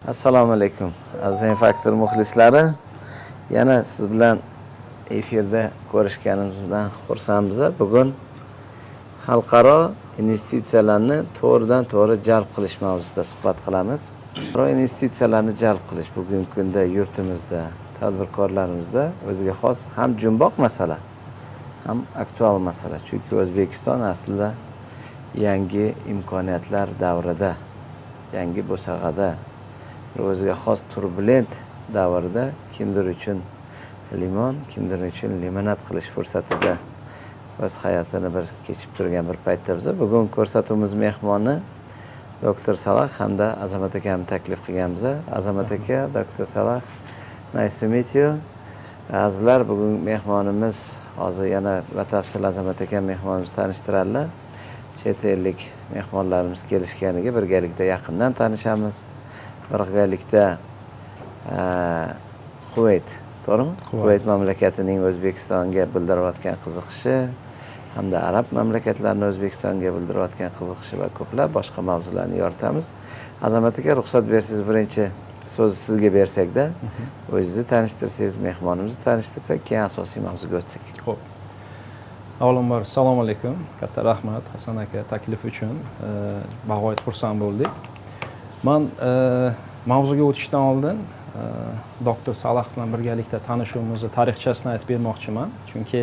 Assalomu alaykum. Aziz Faktor muxlislari, yana siz bilan efirda ko'rishganimizdan xursandmiz. Bugun xalqaro investitsiyalarni to'g'ridan-to'g'ri jalb qilish mavzusida suhbat qilamiz. Xalqaro investitsiyalarni jalb qilish bugungi kunda yurtimizda, tadbirkorlarimizda o'ziga xos ham jumboq masala, ham aktual masala. Chunki O'zbekiston aslida yangi imkoniyatlar davrida, yangi bo'sag'ada, o'ziga xos turbulent davrda kimdir uchun limon, kimdir uchun limonad qilish fursatida o'z hayotini bir kechib turgan bir paytda biz bugun ko'rsatuvimiz mehmoni Dr. Salah hamda Azamat akani taklif qilganmiz. Azamat aka, Dr. Salah, nice to meet you. Azizlar, bugun mehmonimiz hozir yana batafsil Azamat aka mehmonimizni tanishtiradilar. Chet ellik mehmonlarimiz kelishganiga birgalikda yaqindan tanishamiz. Birgalikda Kuvayt, to'g'rimi? Kuvayt mamlakatining O'zbekistonga bildirayotgan qiziqishi hamda arab mamlakatlarining O'zbekistonga bildirayotgan qiziqishi va ko'plab boshqa mavzularni yoritamiz. Azamat aka, ruxsat bersangiz birinchi so'zni sizga bersakda, o'zingizni tanishtirsangiz, mehmonimizni tanishtirsak, keyin asosiy mavzuga o'tsak. Xo'p. Avvalambor assalomu alaykum. Katta rahmat Hasan aka taklif uchun. Bag'oyat xursand bo'ldik. Men mavzuga o'tishdan oldin Dr. Salah bilan birgalikda tanishuvimizni tarixchasini aytib bermoqchiman. Chunki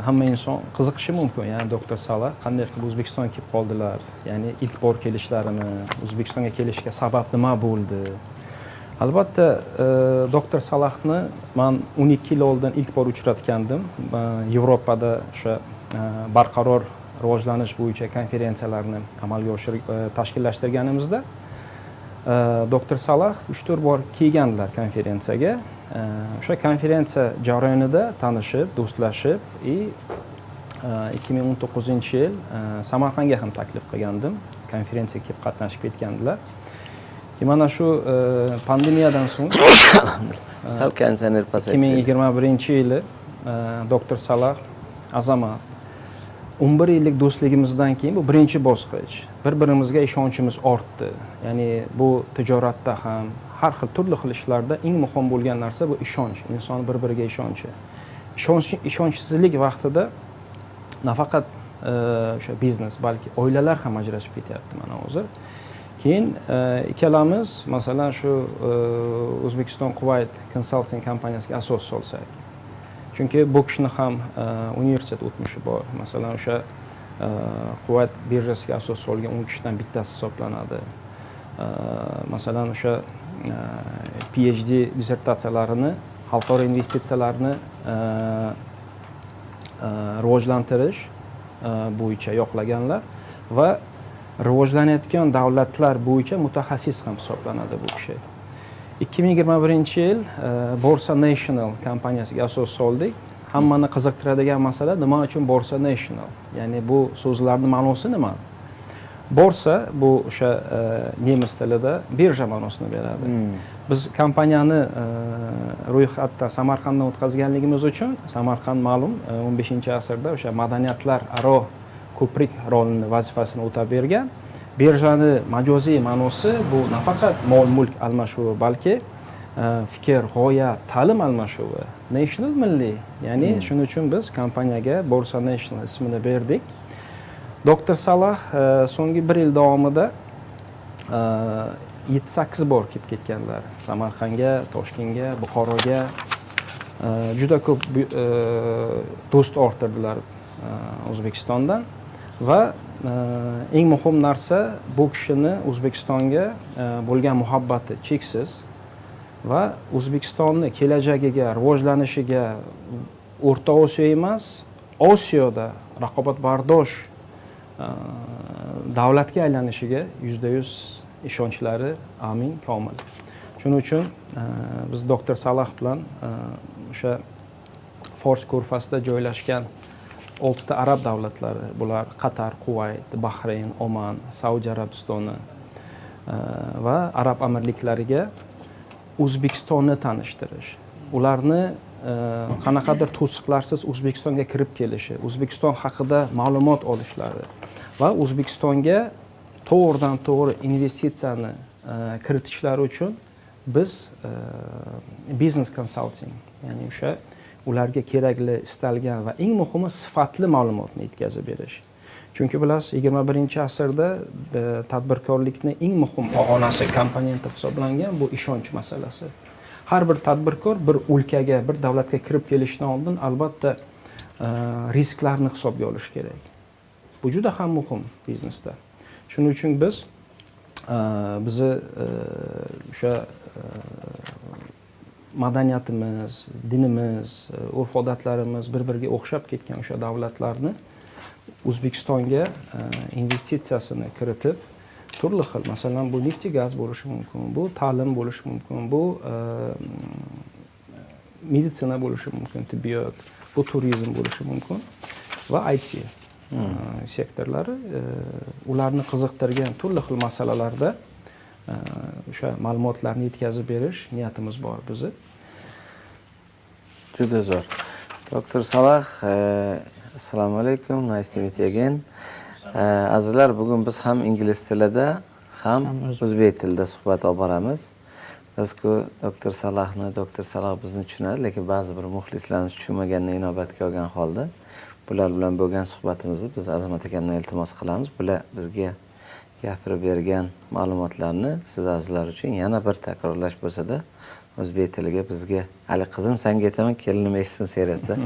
hamma inson qiziqishi mumkin. Ya'ni Dr. Salah qanday qilib O'zbekistonga kelib qoldilar? Ya'ni ilk bor kelishlarini, O'zbekistonga kelishga sabab nima bo'ldi? Albatta, Dr. Salahni men 12 yil oldin ilk bor uchratgandim. Yevropada o'sha barqaror rivojlanish bo'yicha konferensiyalarni amalga tashkillashtirganimizda Dr. Salah 3-4 bor kelganlar konferensiyaga. O'sha konferensiya jarayonida tanishib, do'stlashib, 2019-yil Samarqandga ham taklif qilgandim. Konferensiyaga kelib qatnashib ketgandilar. Mana shu pandemiyadan so'ng 2021-yili Dr. Salah, Azamat 11 yillik do'stligimizdan keyin bu birinchi bosqich. Bir-birimizga ishonchimiz ortdi. Ya'ni bu tijoratda ham, har xil turli xil ishlarda eng muhim bo'lgan narsa bu ishonch, inson bir-biriga ishonchi. Ishonchsizlik vaqtida nafaqat o'sha biznes, balki oilalar ham ajrashib ketyapti mana hozir. Keyin ikkalamiz masalan shu O'zbekiston Kuvayt Consulting kompaniyasiga asos solsak. Chunki bu kishini ham universitet o'tmishi bor. Masalan, o'sha Kuvayt birjasiga asos solgan 10 kishidan bittasi hisoblanadi. Masalan, o'sha PhD dissertatsiyalarini xalqaro investitsiyalarni rivojlantirish bo'yicha yoqlaganlar va rivojlanayotgan davlatlar bo'yicha mutaxassis ham hisoblanadi bu kishi. 2021-yil Borsa National kompaniyasiga asos soldik. Hammani qiziqtiradigan masala nima uchun Borsa National? Ya'ni bu so'zlarning ma'nosi nima? Borsa bu o'sha nemis tilida birja ma'nosini beradi. Biz kompaniyani ro'yxatda Samarqanddan o'tkazganligimiz uchun, Samarqand ma'lum 15-asrda o'sha madaniyatlar aro ko'prik rolini, vazifasini o'tab bergan. Birjani majoziy ma'nosi bu nafaqat mol-mulk almashuvi, balki fikr, g'oya, ta'lim almashuvi. National milliy. Ya'ni shuning uchun biz kompaniyaga Borsa National ismini berdik. Dr. Salah so'nggi 1 yil davomida 7-8 bor kelib ketganlar. Samarqandga, Toshkentga, Buxoroga juda ko'p do'st orttirdilar O'zbekistondan va eng muhim narsa bu kishini O'zbekistonga bo'lgan muhabbati cheksiz va O'zbekistonni kelajagiga, rivojlanishiga O'rta Osiyo emas, Osiyoda raqobatbardosh davlatga aylanishiga %100 ishonchlari amin, komil. Shuning uchun biz Dr. Salah bilan o'sha Fors ko'rfazida joylashgan 6 ta arab davlatlari, bular Qatar, Kuvayt, Bahrayn, Oman, Saudiya Arabistoni va Arab amirliklariga O'zbekistonni tanishtirish. Ularni qanaqadir to'siqlarsiz O'zbekistonga kirib kelishi, O'zbekiston haqida ma'lumot olishlari va O'zbekistonga to'g'ridan to'g'ri investitsiyani kiritishlari uchun biz business consulting, ya'ni o'sha ularga kerakli, istalgan va eng muhimi sifatli ma'lumotni yetkazib berish. Chunki bilasiz, 21-asrda tadbirkorlikni eng muhim og'onasi, komponenti hisoblangan bu ishonch masalasi. Har bir tadbirkor bir o'lkaga, bir davlatga kirib kelishdan oldin albatta risklarni hisobga olish kerak. Bu juda ham muhim biznesda. Shuning uchun biz bizni o'sha madaniyatimiz, dinimiz, urf-odatlarimiz bir-biriga o'xshab ketgan o'sha davlatlarni O'zbekistonga investitsiyasini kiritib, turli xil, masalan, bu neft gaz bo'lishi mumkin, bu ta'lim bo'lishi mumkin, bu meditsina bo'lishi mumkin, tibbiyot, bu turizm bo'lishi mumkin va IT sektorlari ularni qiziqtirgan turli xil masalalarda o'sha ma'lumotlarni yetkazib berish niyatimiz bor bizni. Juda zo'r. Dr. Saloh, assalomu alaykum, nice to meet you again. Azizlar, bugun biz ham ingliz tilida, ham o'zbek tilida suhbat olib boramiz. Biz-ku Dr. Saloh bizni tushunadi, lekin ba'zi bir muxlislarimiz tushunmaganini inobatga olgan holda bular bilan bo'lgan suhbatimizni biz Azamat akamdan iltimos qilamiz. Bular bizga gapirib bergan ma'lumotlarni siz azizlar uchun yana bir takrorlash bo'lsa-da, o'zbek tiliga bizga "Ali qizim senga aytaman, kelinim eshitsin" seriyasida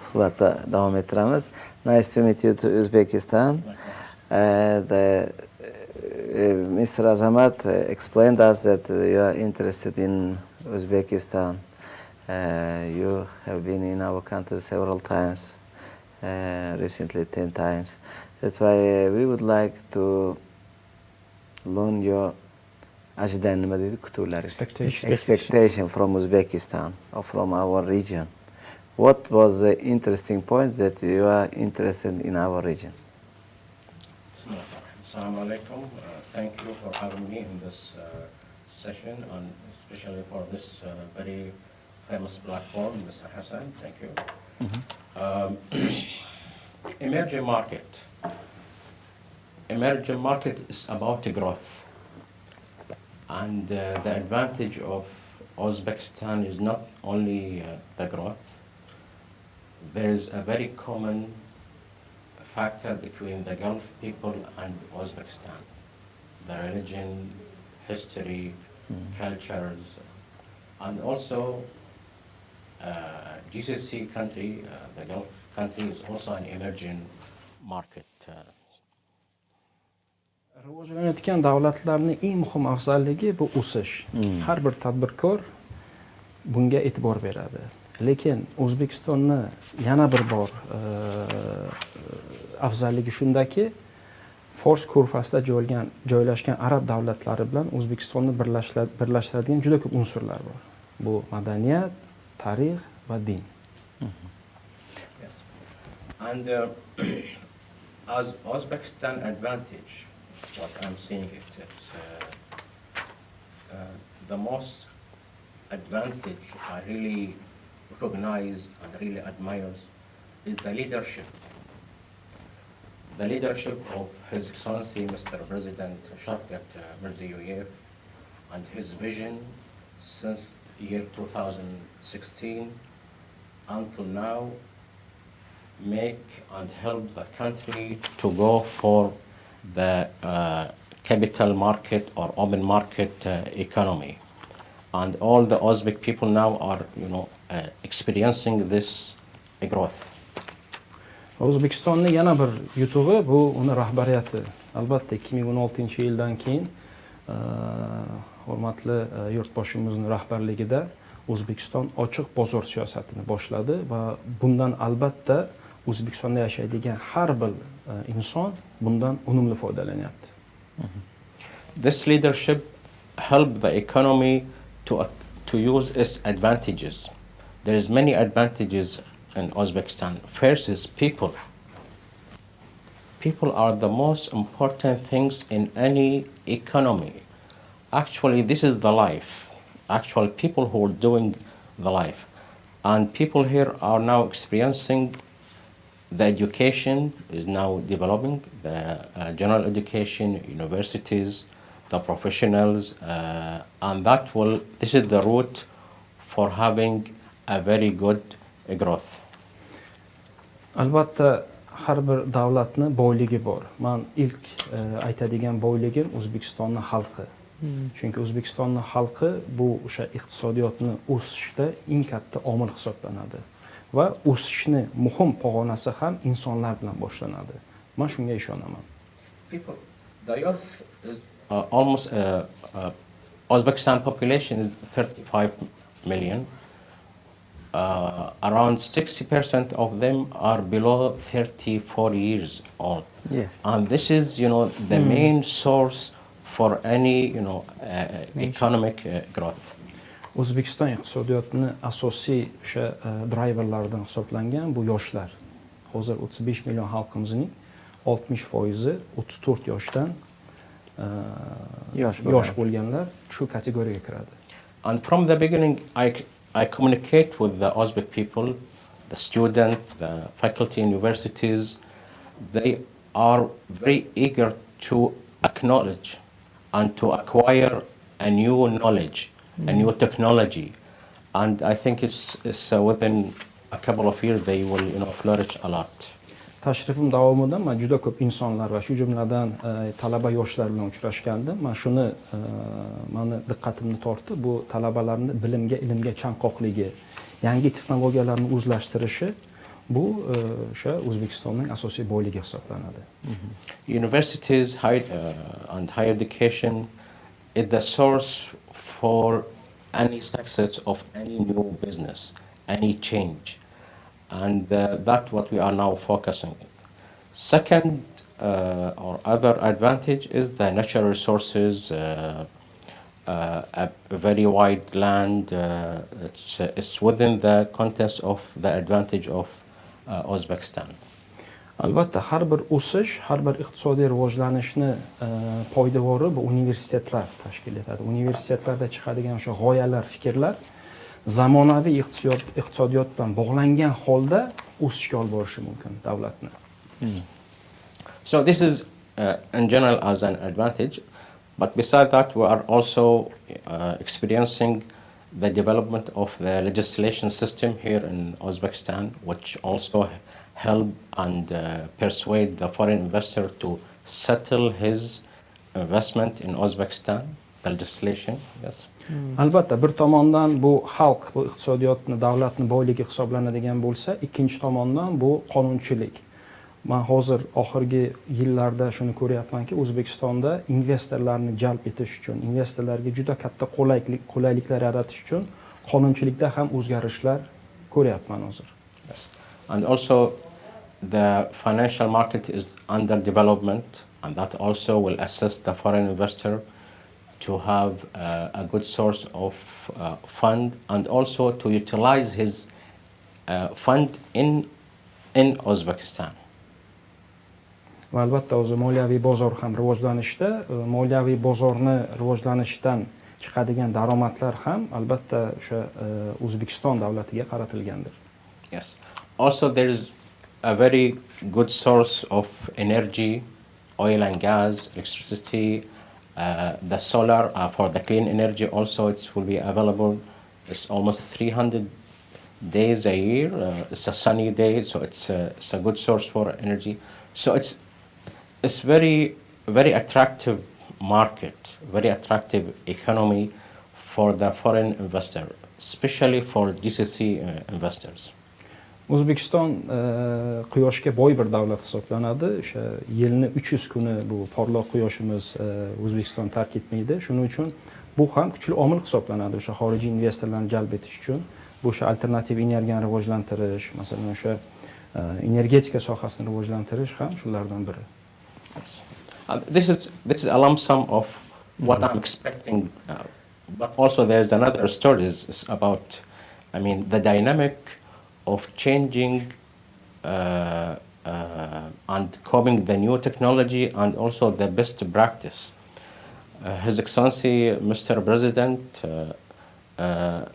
suhbatda davom ettiramiz. Nice to meet you to Uzbekistan. Mr. Azamat explained us that you are interested in Uzbekistan. You have been in our country several times, recently 10 times. That's why we would like to learn your expectation from Uzbekistan or from our region. What was the interesting point that you are interested in our region? Assalamu alaikum. Thank you for having me in this session, and especially for this very famous platform, Mr. Hassan. Thank you. Emerging market. Emerging market is about growth. And the advantage of Uzbekistan is not only the growth. There is a very common factor between the Gulf people and Uzbekistan. The religion, history, cultures, and also GCC country, the Gulf country is also an emerging market. Rivojlanayotgan davlatlarning eng muhim afzalligi bu o'sish. Har bir tadbirkor bunga e'tibor beradi. Lekin O'zbekistonni yana bir bor afzalligi shundaki, Fors ko'rfazida joylashgan arab davlatlari bilan O'zbekistonni birlashtiradigan juda ko'p unsurlar bor. Bu madaniyat, tarix va din. Yes. And as Uzbekistan advantage, what I'm seeing it's the most advantage I really recognize and really admire is the leadership. The leadership of His Excellency Mr. President Shavkat Mirziyoyev and his vision since year 2016 until now make and help the country to go for the capital market or open market economy. And all the Uzbek people now are, experiencing this growth. O'zbekistonning yana bir yutug'i bu uni rahbariyati. Albatta 2016-yildan keyin hurmatli yurtboshimizning rahbarligida O'zbekiston ochiq bozor siyosatini boshladi va bundan albatta O'zbekistonda yashaydigan har bir inson bundan unumli foydalanyapti. This leadership helped the economy to use its advantages. There is many advantages in Uzbekistan. First is people. People are the most important things in any economy. Actually, this is the life. Actual people who are doing the life. And people here are now experiencing the education is now developing, the general education, universities, the professionals, and this is the route for having a very good growth. Albatta har bir davlatni boyligi bor. Men ilk aytadigan boyligim O'zbekistonning xalqi. Chunki O'zbekistonning xalqi bu o'sha iqtisodiyotni o'sishda eng katta omil hisoblanadi. Va o'sishni muhim pog'onasi ham insonlar bilan boshlanadi. Men shunga ishonaman. The youth is almost Uzbekistan population is 35 million. Around 60% of them are below 34 years old. Yes. And this is, the main source for any, economic growth. O'zbekiston iqtisodiyotini asosiy o'sha driverlardan hisoblangan bu yoshlar. Hozir 35 million xalqimizning 60% 34 yoshdan yosh bo'lganlar shu kategoriyaga kiradi. And from the beginning, I communicate with the Uzbek people, the students, the faculty, universities. They are very eager to acknowledge and to acquire a new knowledge, a new technology. And I think it's within a couple of years they will, flourish a lot. Tashrifim davomida men juda ko'p insonlar va shu jumladan talaba yoshlar bilan uchrashgandim. Men shuni meni diqqatimni tortdi. Bu talabalarning bilimga, ilmga chanqoqligi, yangi texnologiyalarni o'zlashtirishi bu o'sha O'zbekistonning asosiy boyligi hisoblanadi. Universities and higher education is the source for any success of any new business, any change. And that's what we are now focusing on. Second, or other advantage is the natural resources, a very wide land. It's within the context of the advantage of Uzbekistan. Albatta har bir o'sish, har bir iqtisodiy rivojlanishni poydevori bu universitetlar tashkil etadi. Universitetlarda chiqadigan o'sha g'oyalar, fikrlar zamonaviy iqtisodiyot bilan bog'langan holda o'sishga olib borishi mumkin davlatni. So this is in general as an advantage, but besides that we are also experiencing the development of the legislation system here in Uzbekistan, which also help and persuade the foreign investor to settle his investment in Uzbekistan. The legislation, yes. Albatta bir tomondan bu xalq, bu iqtisodiyotni, davlatni boyligi hisoblanadigan bo'lsa, ikkinchi tomondan bu qonunchilik. Men hozir oxirgi yillarda shuni ko'ryapmanki, O'zbekistonda investorlarni jalb etish uchun, investorlarga juda katta qulayliklar yaratish uchun qonunchilikda ham o'zgarishlar ko'ryapman hozir. Yes. And also the financial market is under development, and that also will assist the foreign investor to have a good source of fund, and also to utilize his fund in Uzbekistan. Va albatta o'zi moliyaviy bozor ham rivojlanishda, moliyaviy bozorni rivojlanishdan chiqadigan daromadlar ham albatta o'sha O'zbekiston davlatiga qaratilgandir. Yes. Also there is a very good source of energy, oil and gas, electricity, the solar for the clean energy also it will be available. It's almost 300 days a year. It's a sunny day, so it's a good source for energy. So it's very very attractive market, very attractive economy for the foreign investor, especially for GCC investors. O'zbekiston quyoshga boy bir davlat hisoblanadi. O'sha yilni 300 kuni bu porloq quyoshimiz O'zbekiston tark etmaydi. Shuning uchun bu ham kuchli omil hisoblanadi o'sha xorijiy investorlarni jalb etish uchun. Bu o'sha alternativ energiyani rivojlantirish, masalan o'sha energetika sohasini rivojlantirish ham shulardan biri. This is a lump sum of what I'm expecting, but also there's another story is about, the dynamic of changing and copying the new technology and also the best practice. His Excellency, Mr. President,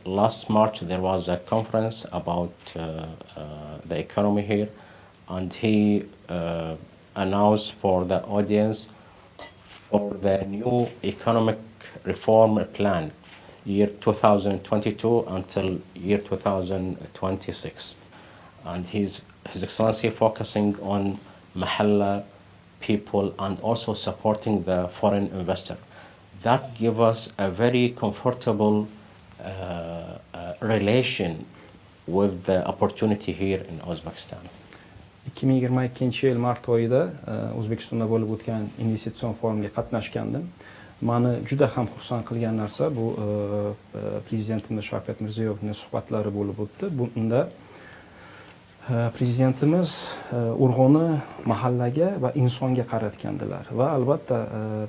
last March there was a conference about the economy here, and he announced for the audience for the new economic reform plan, year 2022 until year 2026. And His Excellency focusing on Mahalla people and also supporting the foreign investor. That give us a very comfortable relation with the opportunity here in Uzbekistan. 2022 yil mart oyida O'zbekistonda bo'lib o'tgan investitsion forumga qatnashgandim. Mani juda ham xursand qilgan narsa bu prezidentimiz Shavkat Mirziyoyevning suhbatlari bo'lib o'tdi. Bunda prezidentimiz urg'uni mahallaga va insonga qaratgandilar va albatta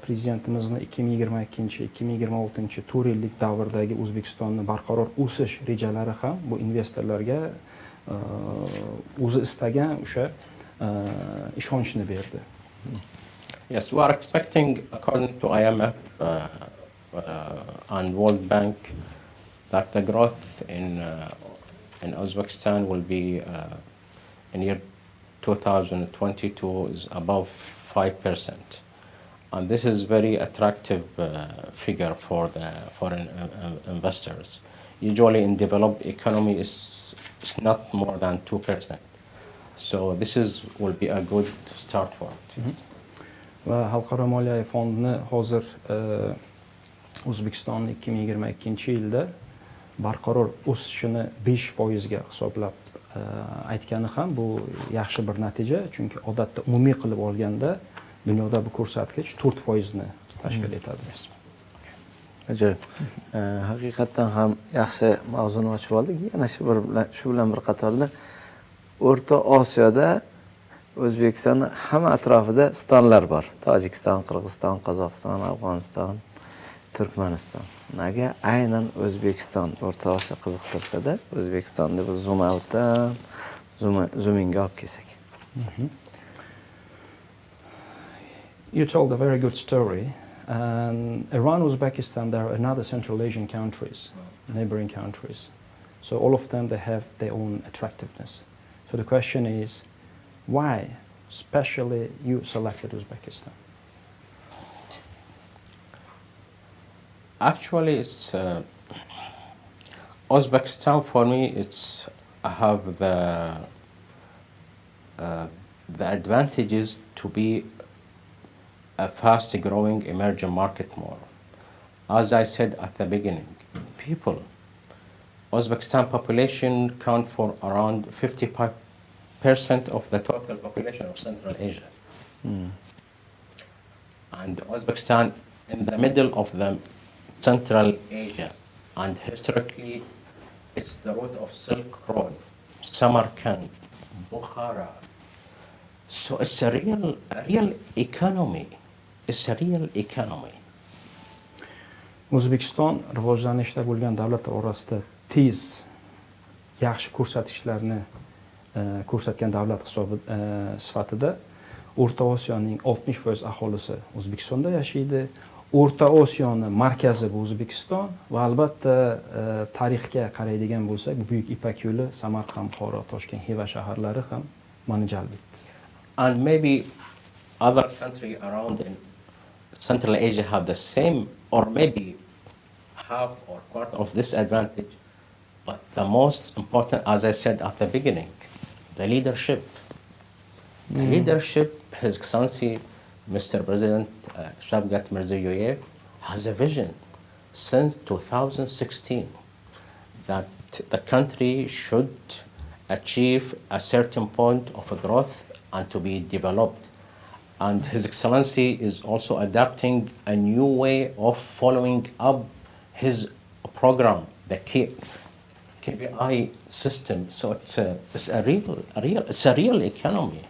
prezidentimizning 2022-2026 4 yillik davrdagi O'zbekistonni barqaror o'sish rejalari ham bu investorlarga o'zi istagan o'sha ishonchni berdi. Yes, we are expecting, according to IMF and World Bank, that the growth in Uzbekistan will be in year 2022 is above 5%, and this is very attractive figure for the foreign investors. Usually, in developed economy, it's not more than 2%. So this will be a good start for it. Va Xalqaro moliyaviy fondni hozir O'zbekiston 2022-yilda barqaror o'sishini 5% ga hisoblab aytgani ham bu yaxshi bir natija, chunki odatda umumiy qilib olganda dunyoda bu ko'rsatkich 4% ni tashkil etadi. Ajoyib. Haqiqatan ham yaxshi mavzuni ochib oldik. Yana shu bilan bir qatorda O'rta Osiyoda O'zbekiston hamma atrofida stonlar bor. Tojikiston, Qirg'iziston, Qozog'iston, Afg'oniston, Turkmaniston. Nega aynan O'zbekiston O'rta Osiyo qiziqtirsa-da, O'zbekistonni biz zoomingga olib kelsak. You told a very good story. And around Uzbekistan, there are another Central Asian countries, neighboring countries. So all of them, they have their own attractiveness. So the question is, why especially you selected Uzbekistan? Actually, it's Uzbekistan for me. It's I have the advantages to be a fast-growing emerging market more. As I said at the beginning, Uzbekistan population count for around 55% of the total population of Central Asia. And Uzbekistan in the middle of the Central Asia, and historically it's the route of Silk Road, Samarkand, Bukhara. So it's a real economy. It's a real economy. O'zbekiston rivojlanishda bo'lgan davlatlar orasida tez yaxshi ko'rsatkichlarni ko'rsatgan davlat sifatida O'rta Osiyoning 60% aholisi O'zbekistonda yashaydi. O'rta Osiyoning markazi bu O'zbekiston va albatta tarixga qaraydigan bo'lsak, Buyuk Ipak yo'li, Samarqand, Buxoro, Toshkent, Xiva shaharlari ham mani jalb etdi. And maybe other countries around in Central Asia have the same, or maybe half or quarter of this advantage. But the most important, as I said at the beginning, the leadership. The leadership, His Excellency, Mr. President Shavkat Mirziyoyev has a vision since 2016 that the country should achieve a certain point of growth and to be developed. And His Excellency is also adapting a new way of following up his program, the KPI system. So it's a real economy.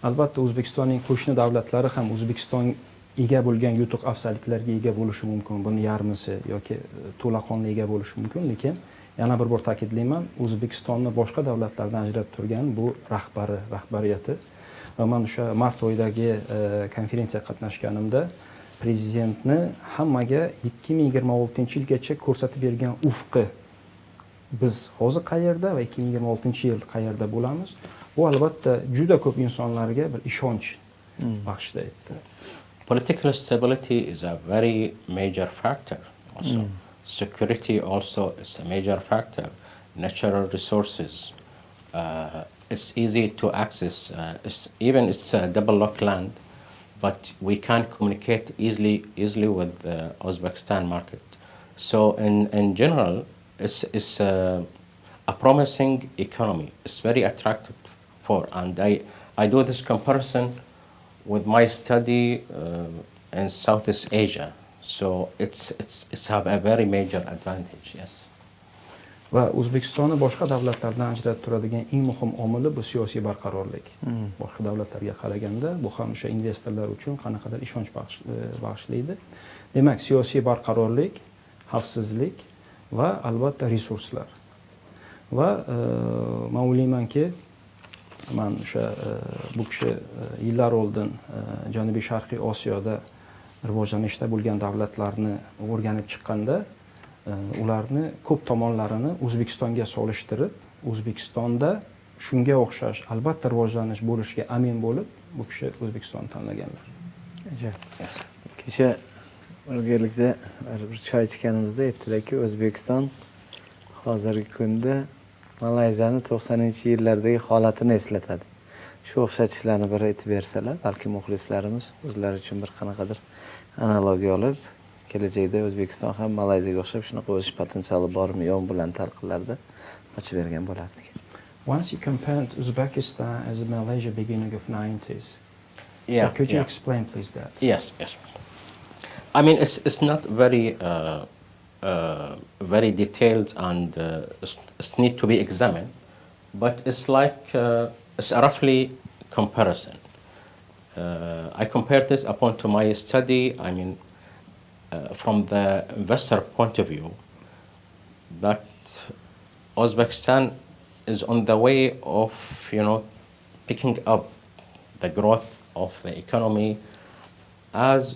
Albatta O'zbekistonning qo'shni davlatlari ham O'zbekiston ega bo'lgan yutuq afzalliklarga ega bo'lishi mumkin. Buni yarmisi yoki to'laqonli ega bo'lishi mumkin, lekin yana bir bor ta'kidlayman, O'zbekistonni boshqa davlatlardan ajratib turgan bu rahbariyati. Va men o'sha mart oyidagi konferensiyaga qatnashganimda prezidentni hammaga 2026-yilgacha ko'rsatib bergan ufqi biz hozir qayerda va 2026-yil qayerda bo'lamiz? Bu albatta juda ko'p insonlarga bir ishonch baxshida etdi. Political stability is a very major factor also. Security also is a major factor. Natural resources. It's easy to access. It's a double lock land, but we can communicate easily with the Uzbekistan market. So in general, it's a promising economy. It's very attractive and I do this comparison with my study in Southeast Asia. So it's have a very major advantage, yes. Va O'zbekistonni boshqa davlatlardan ajratib turadigan eng muhim omili bu siyosiy barqarorlik. Boshqa davlatlarga qaraganda bu ham o'sha investorlar uchun qanaqadir ishonch bag'ishlaydi. Demak, siyosiy barqarorlik, xavfsizlik va albatta resurslar. Va men o'ylaymanki, men o'sha bu kishi yillar oldin Janubiy Sharqiy Osiyoda rivojlanishda bo'lgan davlatlarni o'rganib chiqqanda ularni ko'p tomonlarini O'zbekistonga solishtirib, O'zbekistonda shunga o'xshash albatta rivojlanish bo'lishiga amin bo'lib, bu kishi O'zbekistonni tanlaganlar. Kecha birgalikda bir choy ichganimizda aytdilarki, O'zbekiston hozirgi kunda Malayziyani 90-yillardagi holatini eslatadi. Shu o'xshatishlarni bir aytib bersalar, balki muxlislarimiz o'zlari uchun bir qanaqadir analogiya olib, kelajakda O'zbekiston ham Malayziyaga o'xshab shunaqa o'sish potensiali bormi, yo'qmi bilan talqinlarda ochib bergan bo'lardik. Once you compared Uzbekistan as Malaysia beginning of 90s. So could you explain please that? Yes. I mean, it's not very very detailed and it need to be examined, but it's like it's a roughly comparison. I compared this upon to my study. I mean, from the investor point of view, that Uzbekistan is on the way of, picking up the growth of the economy as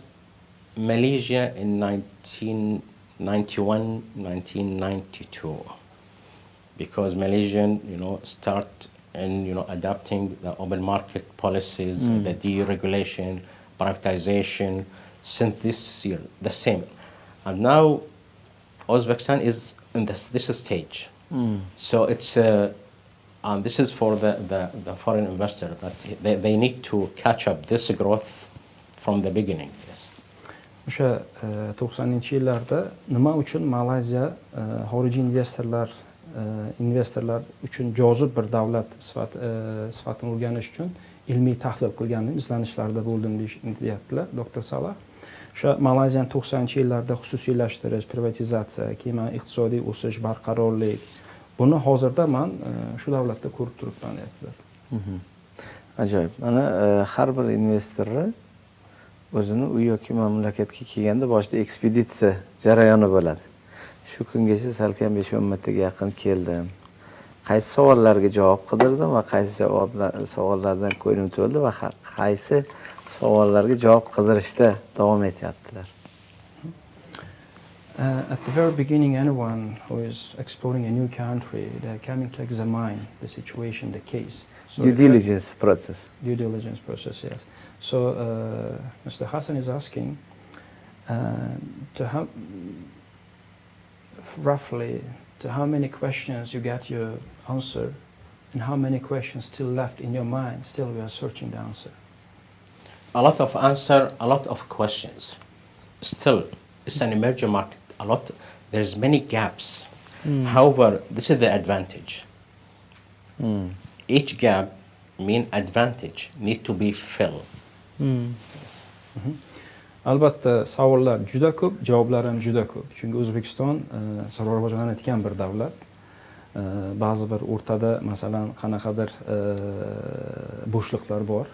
Malaysia in 1991, 1992, because Malaysian, start in, adapting the open market policies, the deregulation, privatization, since this year, the same. And now Uzbekistan is in this stage. So it's, this is for the foreign investor, that they need to catch up this growth from the beginning. Yes. O'sha 90-yillarda nima uchun Malayziya xorijiy investorlar uchun jozib bir davlat sifatini o'rganish uchun ilmiy tahlil qilgandim, izlanishlarda bo'ldim deyaptilar doktor Salah. O'sha Malayziyani 90-yillarda xususiylashtirish, privatizatsiya, keyin iqtisodiy o'sish, barqarorlik, buni hozirda men shu davlatda ko'rib turibman deyaptilar. Ajoyib. Mana har bir investorni o'zini uy yoki mamlakatga kelganda boshida ekspeditsiya jarayoni bo'ladi. Shu kungacha salkam 5-10 martaga yaqin keldim. Qaysi savollarga javob qidirdim va qaysi savollardan ko'nglim to'ldi va qaysi savollarga javob qidirishda davom etyaptilar. At the very beginning, anyone who is exploring a new country, they're coming to examine the situation, the case. So Due diligence process. Due diligence process, yes. So Mr. Hassan is asking roughly to how many questions you got your answer and how many questions still left in your mind, still we are searching the answer. A lot of answer, a lot of questions. Still, it's an emerging market. There's many gaps. However, this is the advantage. Each gap mean advantage need to be filled. Albatta savollar juda ko'p, javoblar ham juda ko'p. Chunki O'zbekiston rivojlanayotgan bir davlat. Ba'zi bir o'rtada masalan qanaqadir bo'shliqlar bor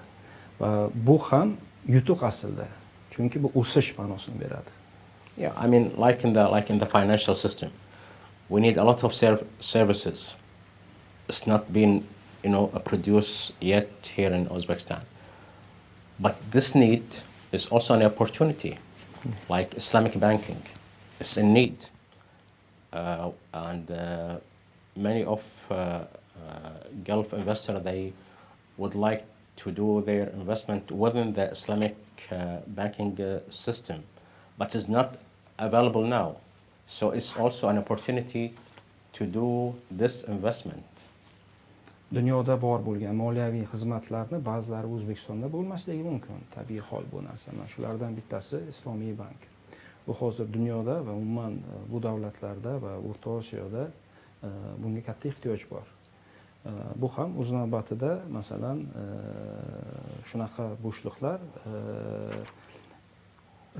va bu ham yutuq aslida. Chunki bu o'sish ma'nosini beradi. Yeah, I mean, like in the financial system, we need a lot of services. It's not been, produced yet here in Uzbekistan. But this need is also an opportunity, like Islamic banking. It's in need. And many of Gulf investors, they would like to do their investment within the Islamic banking system, but is not available now. So it's also an opportunity to do this investment. Dunyoda bor bo'lgan moliyaviy xizmatlarni ba'zilari O'zbekistonda bo'lmasligi mumkin. Tabiiy hol bu narsa. Mana shulardan bittasi Islomiy bank. Bu hozir dunyoda va umuman bu davlatlarda va O'rta Osiyoda bunga katta ehtiyoj bor. Bu ham o'z navbatida masalan shunaqa bo'shliqlar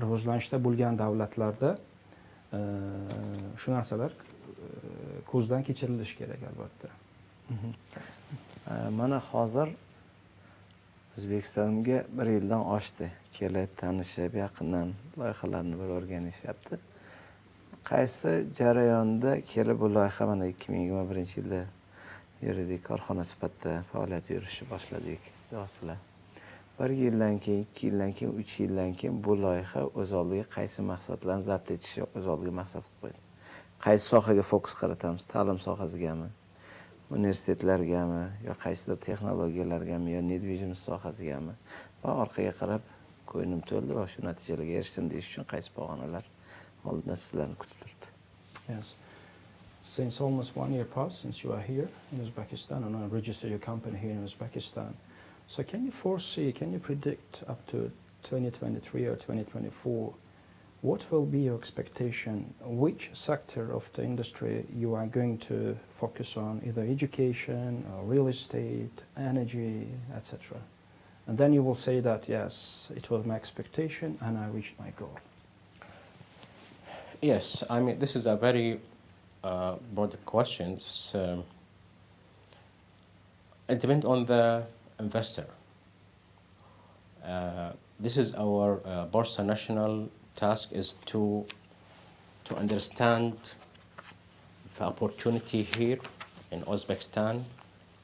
rivojlanishda bo'lgan davlatlarda shu narsalar ko'zdan kechirilishi kerak albatta. Mana hozir O'zbekistonga 1 yildan oshdi. Kelib tanishib, yaqindan loyihalarni bir o'rganishyapti. Qaysi jarayonda kelib bu loyiha mana 2021-yilda yuridik korxona sifatida faoliyat yuritishni boshladik deyapsizlar. 1 yildan keyin, 2 yildan keyin, 3 yildan keyin bu loyiha o'z oldiga qaysi maqsadlarni zabt etishni o'z oldiga maqsad qilib qo'ydi. Qaysi sohaga fokus qaratamiz? Ta'lim sohasigami? Universitetlargami yo qaysidir texnologiyalargami yo недвижимость sohasigami va orqaga qarab ko'nglim to'ldi va shu natijalarga erishdim deyish uchun qaysi pog'onalar oldinda sizlarni kutib turibdi. Yes. Since almost 1 year passed since you are here in Uzbekistan and register your company here in Uzbekistan. So can you foresee, can you predict up to 2023 or 2024, what will be your expectation? Which sector of the industry you are going to focus on, either education or real estate, energy, etc. And then you will say that, yes, it was my expectation and I reached my goal. Yes, I mean, this is a very broad question. It depends on the investor. This is our Borsa National task, is to understand the opportunity here in Uzbekistan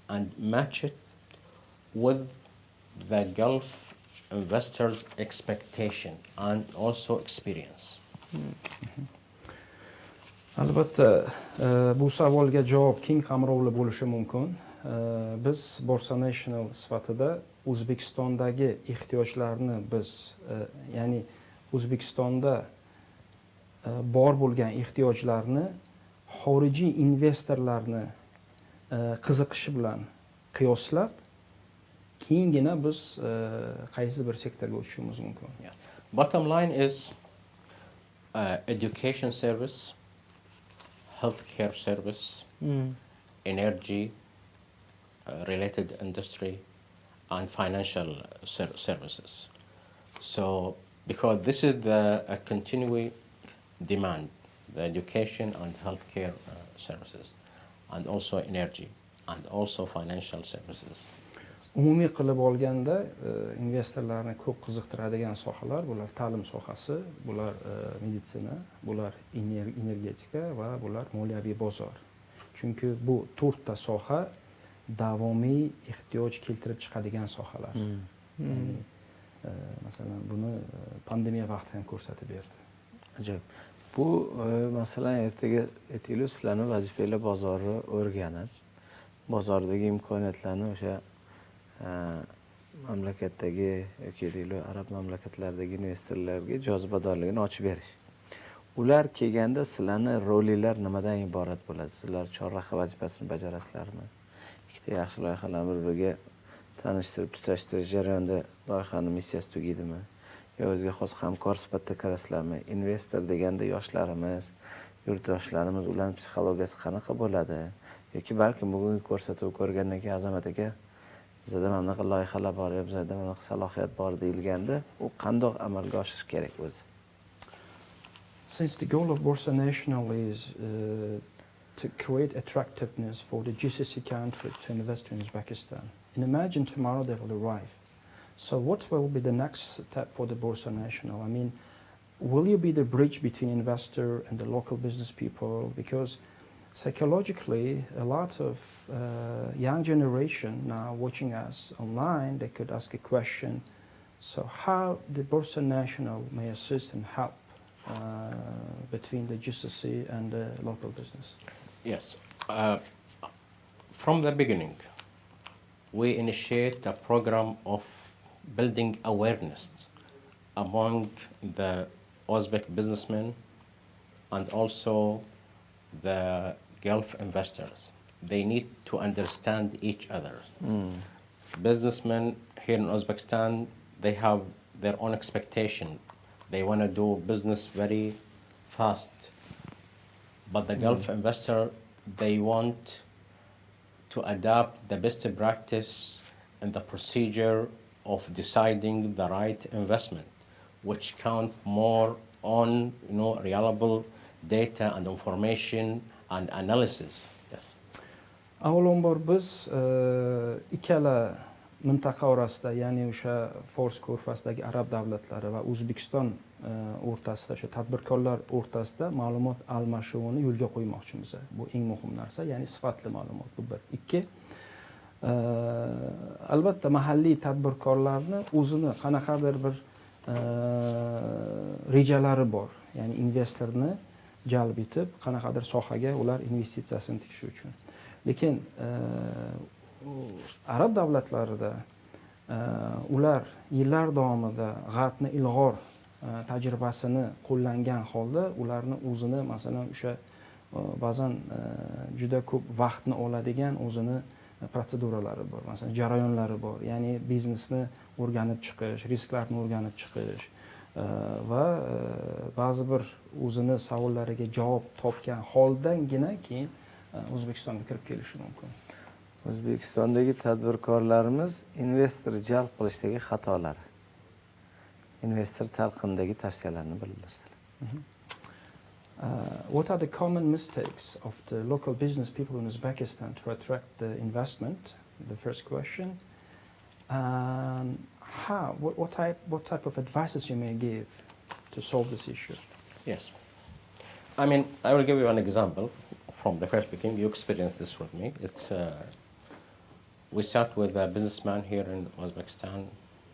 and match it with the Gulf investors' expectation and also experience. Albatta, bu savolga javob keng qamrovli bo'lishi mumkin. Biz Borsa National sifatida O'zbekistondagi ehtiyojlarni biz, ya'ni O'zbekistonda bor bo'lgan ehtiyojlarni xorijiy investorlarni qiziqishi bilan qiyoslab, keyingina biz qaysi bir sektorga o'tishimiz mumkin. Yeah. Bottom line is education service, healthcare service, energy related industry, and financial services. So, because this is a continuing demand, the education and healthcare services, and also energy, and also financial services. Umumiy qilib olganda investorlarni ko'p qiziqtiradigan sohalar bular ta'lim sohasi, bular meditsina, bular energetika va bular moliyaviy bozor. Chunki bu 4 ta soha davomiy ehtiyoj keltirib chiqadigan sohalar. Masalan, buni pandemiya vaqti ham ko'rsatib berdi. Ajoyib. Bu masalan ertaga aytaylik, sizlarning vazifanglar bozorni o'rganib, bozordagi imkoniyatlarni o'sha mamlakatdagi yoki deylik arab mamlakatlaridagi investorlarga jozibadorligini ochib berish. Ular kelganda sizlarning rolinglar nimadan iborat bo'ladi? Sizlar chorraha vazifasini bajarasizlarmi? Ikkita yaxshi loyihalarni bir-biriga tanishtirib, tutashtirish jarayonida loyihaning missiyasi tugaydimi? Yo o'ziga xos hamkor sifatida kirasizlarmi? Investor deganda yoshlarimiz, yurtdoshlarimiz, ularning psixologiyasi qanaqa bo'ladi? Yoki balki bugungi ko'rsatuv ko'rgandan keyin Azamat aka bizda mana bunaqa loyihalar bor, bizda mana bunaqa salohiyat bor deyilganda, u qandoq amalga oshirish kerak o'zi? Since the goal of Borsa National is to create attractiveness for the GCC country to invest in Uzbekistan, and imagine tomorrow they will arrive. So what will be the next step for the Borsa National? I mean, will you be the bridge between investor and the local business people? Because psychologically, a lot of young generation now watching us online, they could ask a question. So how the Borsa National may assist and help between the GCC and the local business? Yes. From the beginning, we initiate a program of building awareness among the Uzbek businessmen and also the Gulf investors. They need to understand each other. Businessmen here in Uzbekistan, they have their own expectation. They want to do business very fast. But the Gulf investor, they want to adapt the best practice and the procedure of deciding the right investment, which count more on reliable data and information and analysis. Yes. Avvalambor biz ikkala mintaqa orasida, ya'ni o'sha Fors ko'rfazdagi arab davlatlari va O'zbekiston o'rtasida, o'sha tadbirkorlar o'rtasida ma'lumot almashuvini yo'lga qo'ymoqchimiz. Bu eng muhim narsa, ya'ni sifatli ma'lumot. Bu bir. Ikki, albatta mahalliy tadbirkorlarni o'zini qanaqadir bir rejalari bor. Ya'ni investorni jalb etib, qanaqadir sohaga ular investitsiyasini tikish uchun. Lekin arab davlatlarida ular yillar davomida g'arbni ilg'or tajribasini qo'llangan holda ularni o'zini, masalan, o'sha ba'zan juda ko'p vaqtni oladigan o'zini protseduralari bor, masalan, jarayonlari bor. Ya'ni biznesni o'rganib chiqish, risklarni o'rganib chiqish va ba'zi bir o'zini savollariga javob topgan holdangina keyin O'zbekistonga kirib kelishi mumkin. O'zbekistondagi tadbirkorlarimiz investor jalb qilishdagi xatolari, investor talqindagi tavsiyalarni bildirsalar. What are the common mistakes of the local business people in Uzbekistan to attract the investment? The first question. And what type of advices you may give to solve this issue? Yes. I mean, I will give you an example from the very beginning. You experienced this with me. We sat with a businessman here in Uzbekistan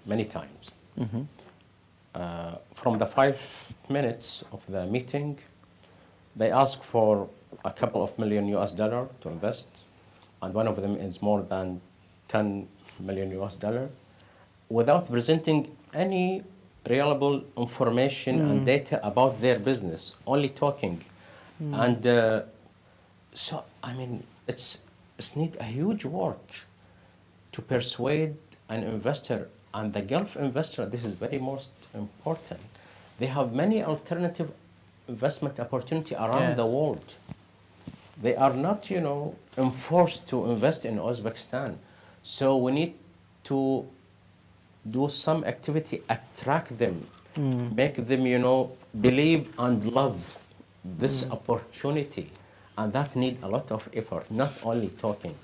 many times. From the 5 minutes of the meeting, they asked for a couple of million US dollar to invest, and one of them is more than 10 million US dollar, without presenting any reliable information and data about their business, only talking. And so, I mean, it's need a huge work to persuade an investor, and the Gulf investor, this is very most important. They have many alternative investment opportunity around the world. They are not, enforced to invest in Uzbekistan. So we need to do some activity, attract them, make them, believe and love this opportunity. And that needs a lot of effort, not only talking.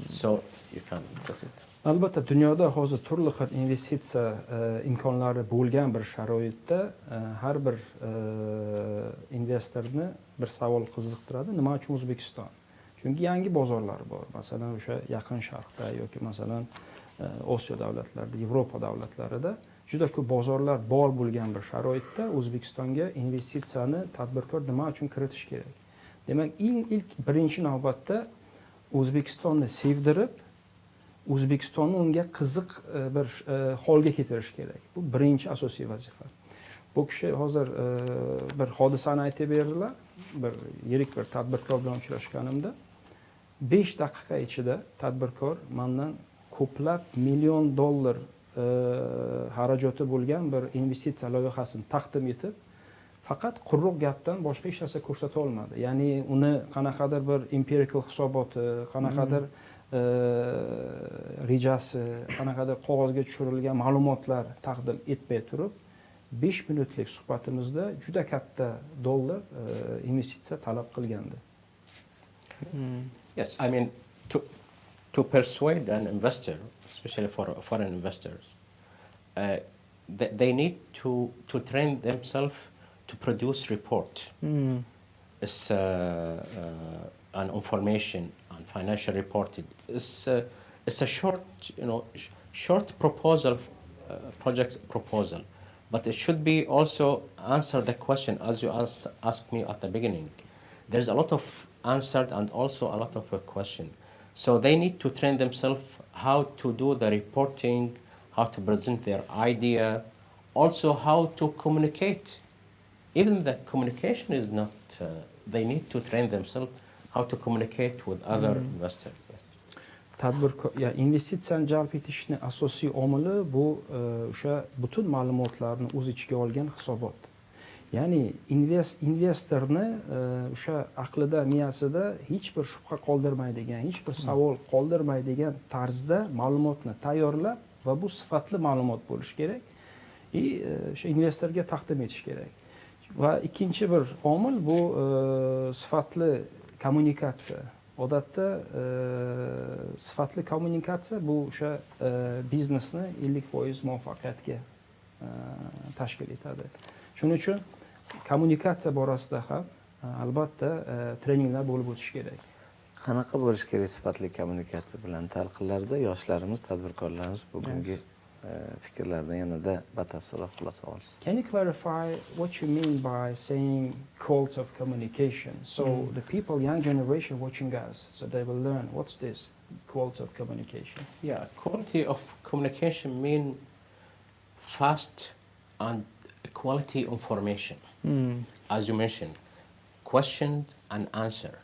So you can discuss it. Albatta dunyoda hozir turli xil investitsiya imkonlari bo'lgan bir sharoitda har bir investorni bir savol qiziqtiradi. Nima uchun O'zbekiston? Chunki yangi bozorlar bor. Masalan, o'sha Yaqin Sharqda yoki masalan Osiyo davlatlarida, Yevropa davlatlarida juda ko'p bozorlar bor bo'lgan bir sharoitda O'zbekistonga investitsiyani tadbirkor nima uchun kiritish kerak? Demak, ilk birinchi navbatda O'zbekistonni sevdirib, O'zbekistonni unga qiziq bir holga keltirish kerak. Bu birinchi asosiy vazifa. Bu kishi hozir bir hodisani aytib berdilar. Bir yirik bir tadbirkor bilan uchrashganimda 5 daqiqa ichida tadbirkor mendan ko'plab million dollar xarajati bo'lgan bir investitsiya loyihasini taqdim etib, faqat quruq gapdan boshqa hech narsa ko'rsata olmadi. Ya'ni uni qanaqadir bir empirical hisoboti, qanaqadir rejasi, qanaqadir qog'ozga tushirilgan ma'lumotlar taqdim etmay turib, 5 minutlik suhbatimizda juda katta dollar investitsiya talab qilgandi. Yes, I mean, to persuade an investor, especially for foreign investors, they need to train themselves to produce report. It's an information and financial reporting. It's a short, short proposal, project proposal, but it should be also answer the question as you asked me at the beginning. There's a lot of answered and also a lot of question. So they need to train themselves how to do the reporting, how to present their idea, also how to communicate. Even the communication is not, they need to train themselves how to communicate with other investors. Yes. Tadbirkor, ya investitsiyani jalb etishni asosiy omili bu o'sha butun ma'lumotlarni o'z ichiga olgan hisobot. Ya'ni investorni o'sha aqlida, miyasida hech bir shubha qoldirmaydigan, hech bir savol qoldirmaydigan tarzda ma'lumotni tayyorlab va bu sifatli ma'lumot bo'lishi kerak. O'sha investorga taqdim etish kerak. Va ikkinchi bir omil bu sifatli kommunikatsiya. Odatda sifatli kommunikatsiya bu o'sha biznesni 50% muvaffaqiyatga tashkil etadi. Shuning uchun kommunikatsiya borasida ham albatta treninglar bo'lib o'tishi kerak. Qanaqa bo'lish kerak sifatli kommunikatsiya bilan talqinlarda yoshlarimiz, tadbirkorlarimiz bugungi fikrlardan yanada batafsilroq xulosa olishsin. Can you clarify what you mean by saying quality of communication? So the people, young generation watching us, so they will learn what's this quality of communication. Yeah, quality of communication mean fast and quality information. As you mentioned, question and answer.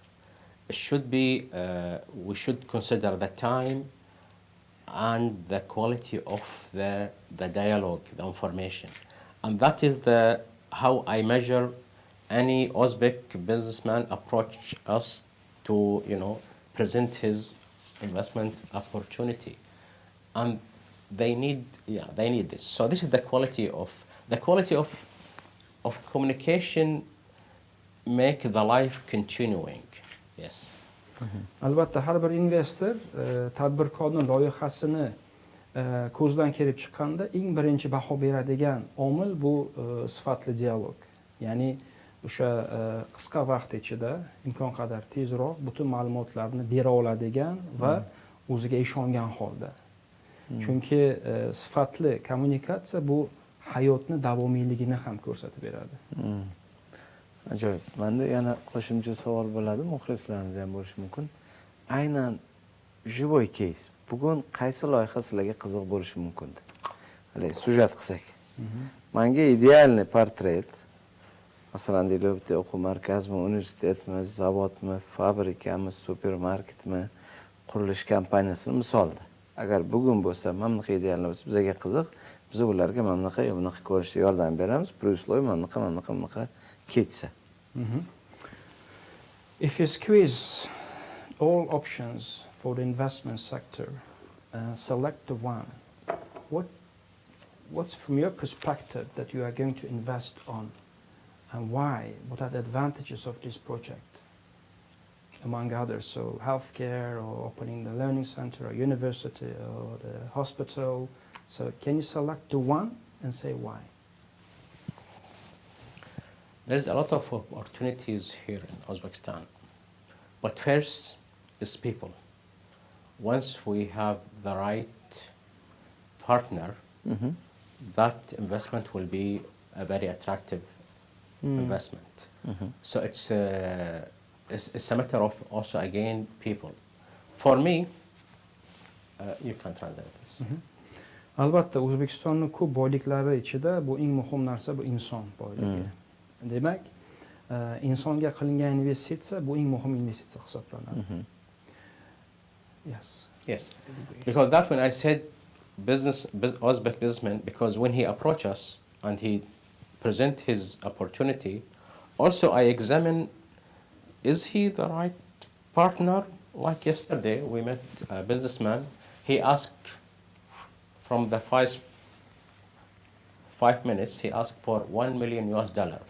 It should be, we should consider the time and the quality of the dialogue, the information. And that is how I measure any Uzbek businessman approach us to, present his investment opportunity. And they need this. So this is the quality of communication make the life continuing. Yes. Albatta har bir investor tadbirkorning loyihasini ko'zdan kelib chiqqanda eng birinchi baho beradigan omil bu sifatli dialog. Ya'ni o'sha qisqa vaqt ichida imkon qadar tezroq butun ma'lumotlarni bera oladigan va o'ziga ishongan holda. Chunki sifatli kommunikatsiya bu hayotni davomiyligini ham ko'rsatib beradi. Ajoyib. Menda yana qo'shimcha savol bo'ladi, muxlislarimiz ham bo'lishi mumkin. Aynan живой кейс. Bugun qaysi loyiha sizlarga qiziq bo'lishi mumkin? Hali syujet qilsak. Menga idealniy portret. Masalan, deylik, bitta o'quv markazmi, universitetmi, zavodmi, fabrikami, supermarketmi, qurilish kompaniyasini misolda. Agar bugun bo'lsa, mana bunaqa idealni bo'lsa, bizga qiziq, biz ularga mana bunaqa ko'rishga yordam beramiz. Plyusloy mana bunaqa kechsa. If you squeeze all options for the investment sector and select the one, what's from your perspective that you are going to invest on and why? What are the advantages of this project? Among others, so healthcare or opening the learning center or university or the hospital. So can you select the one and say why? There's a lot of opportunities here in Uzbekistan. But first is people. Once we have the right partner, that investment will be a very attractive investment. So it's a matter of also again people. For me, you can translate this. Albatta, O'zbekistonning ko'p boyliklari ichida bu eng muhim narsa bu inson boyligi. Demak, insonga qilingan investitsiya bu eng muhim investitsiya hisoblanadi. Yes. Because that when I said Uzbek businessman, because when he approached us and he present his opportunity, also I examine, is he the right partner? Like yesterday, we met a businessman. He asked from the 5 minutes, he asked for $1 million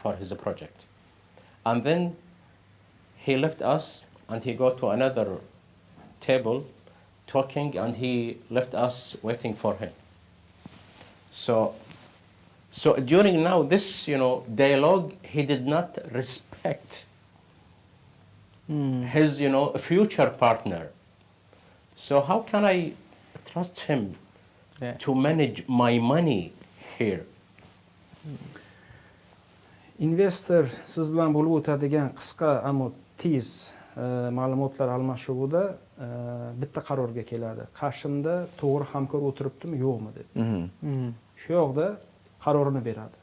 for his project. And then he left us and he go to another table talking and he left us waiting for him. So during now this, dialogue, he did not respect his, future partner. So how can I trust him to manage my money here? Investor siz bilan bo'lib o'tadigan qisqa ammo tez ma'lumotlar almashuvida bitta qarorga keladi. Qarshimda to'g'ri hamkor o'tiribdimi, yo'qmi deb. Shu yoqda qarorini beradi.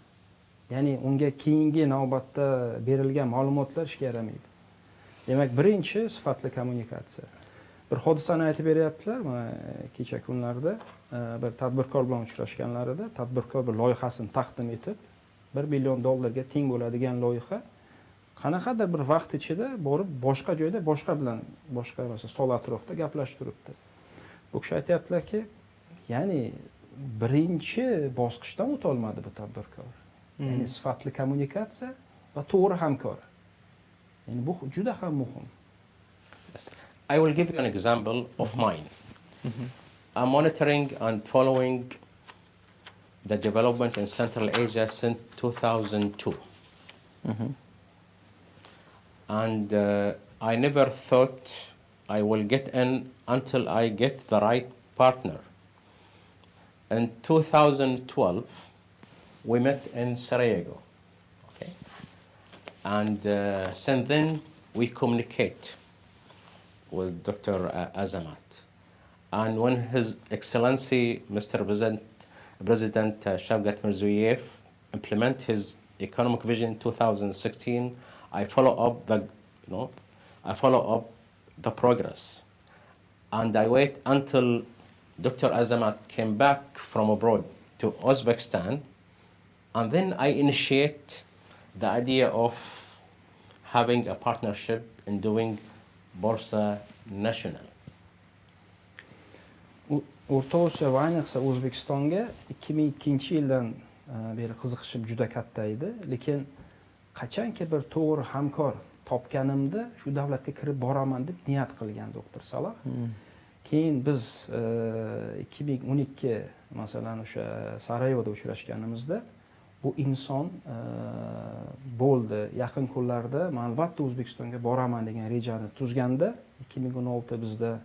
Ya'ni unga keyingi navbatda berilgan ma'lumotlar ishga yaramaydi. Demak, birinchi sifatli kommunikatsiya. Bir hodisani aytib beryaptilar, mana kecha kunlarda bir tadbirkor bilan uchrashganlarida tadbirkor bir loyihasini taqdim etib, $1 million teng bo'ladigan loyiha qanaqadir bir vaqt ichida borib boshqa joyda boshqa masalan stol atrofida gaplashib turibdi. Bu kishi aytayaptilarki, ya'ni birinchi bosqichdan o'ta olmadi bu tadbirkor. Ya'ni sifatli kommunikatsiya va to'g'ri hamkor. Ya'ni bu juda ham muhim. Yes. I will give you an example of mine. I'm monitoring and following the development in Central Asia since 2002. And I never thought I will get in until I get the right partner. In 2012, we met in Sarajevo. Okay? And since then, we communicate with Dr. Azamat. And when His Excellency, Mr. President Shavkat Mirziyoyev implement his economic vision 2016, I follow up the progress. And I wait until Dr. Azamat came back from abroad to Uzbekistan, and then I initiate the idea of having a partnership in doing Borsa National. O'rta Osiyo va ayniqsa O'zbekistonga 2002-yildan beri qiziqishim juda katta edi, lekin qachonki bir to'g'ri hamkor topganimda shu davlatga kirib boraman deb niyat qilgan doktor Saloh. Keyin biz 2012 masalan o'sha Sarajevoda uchrashganimizda bu inson bo'ldi, yaqin kunlarda men albatta O'zbekistonga boraman degan rejani tuzganda 2016 bizda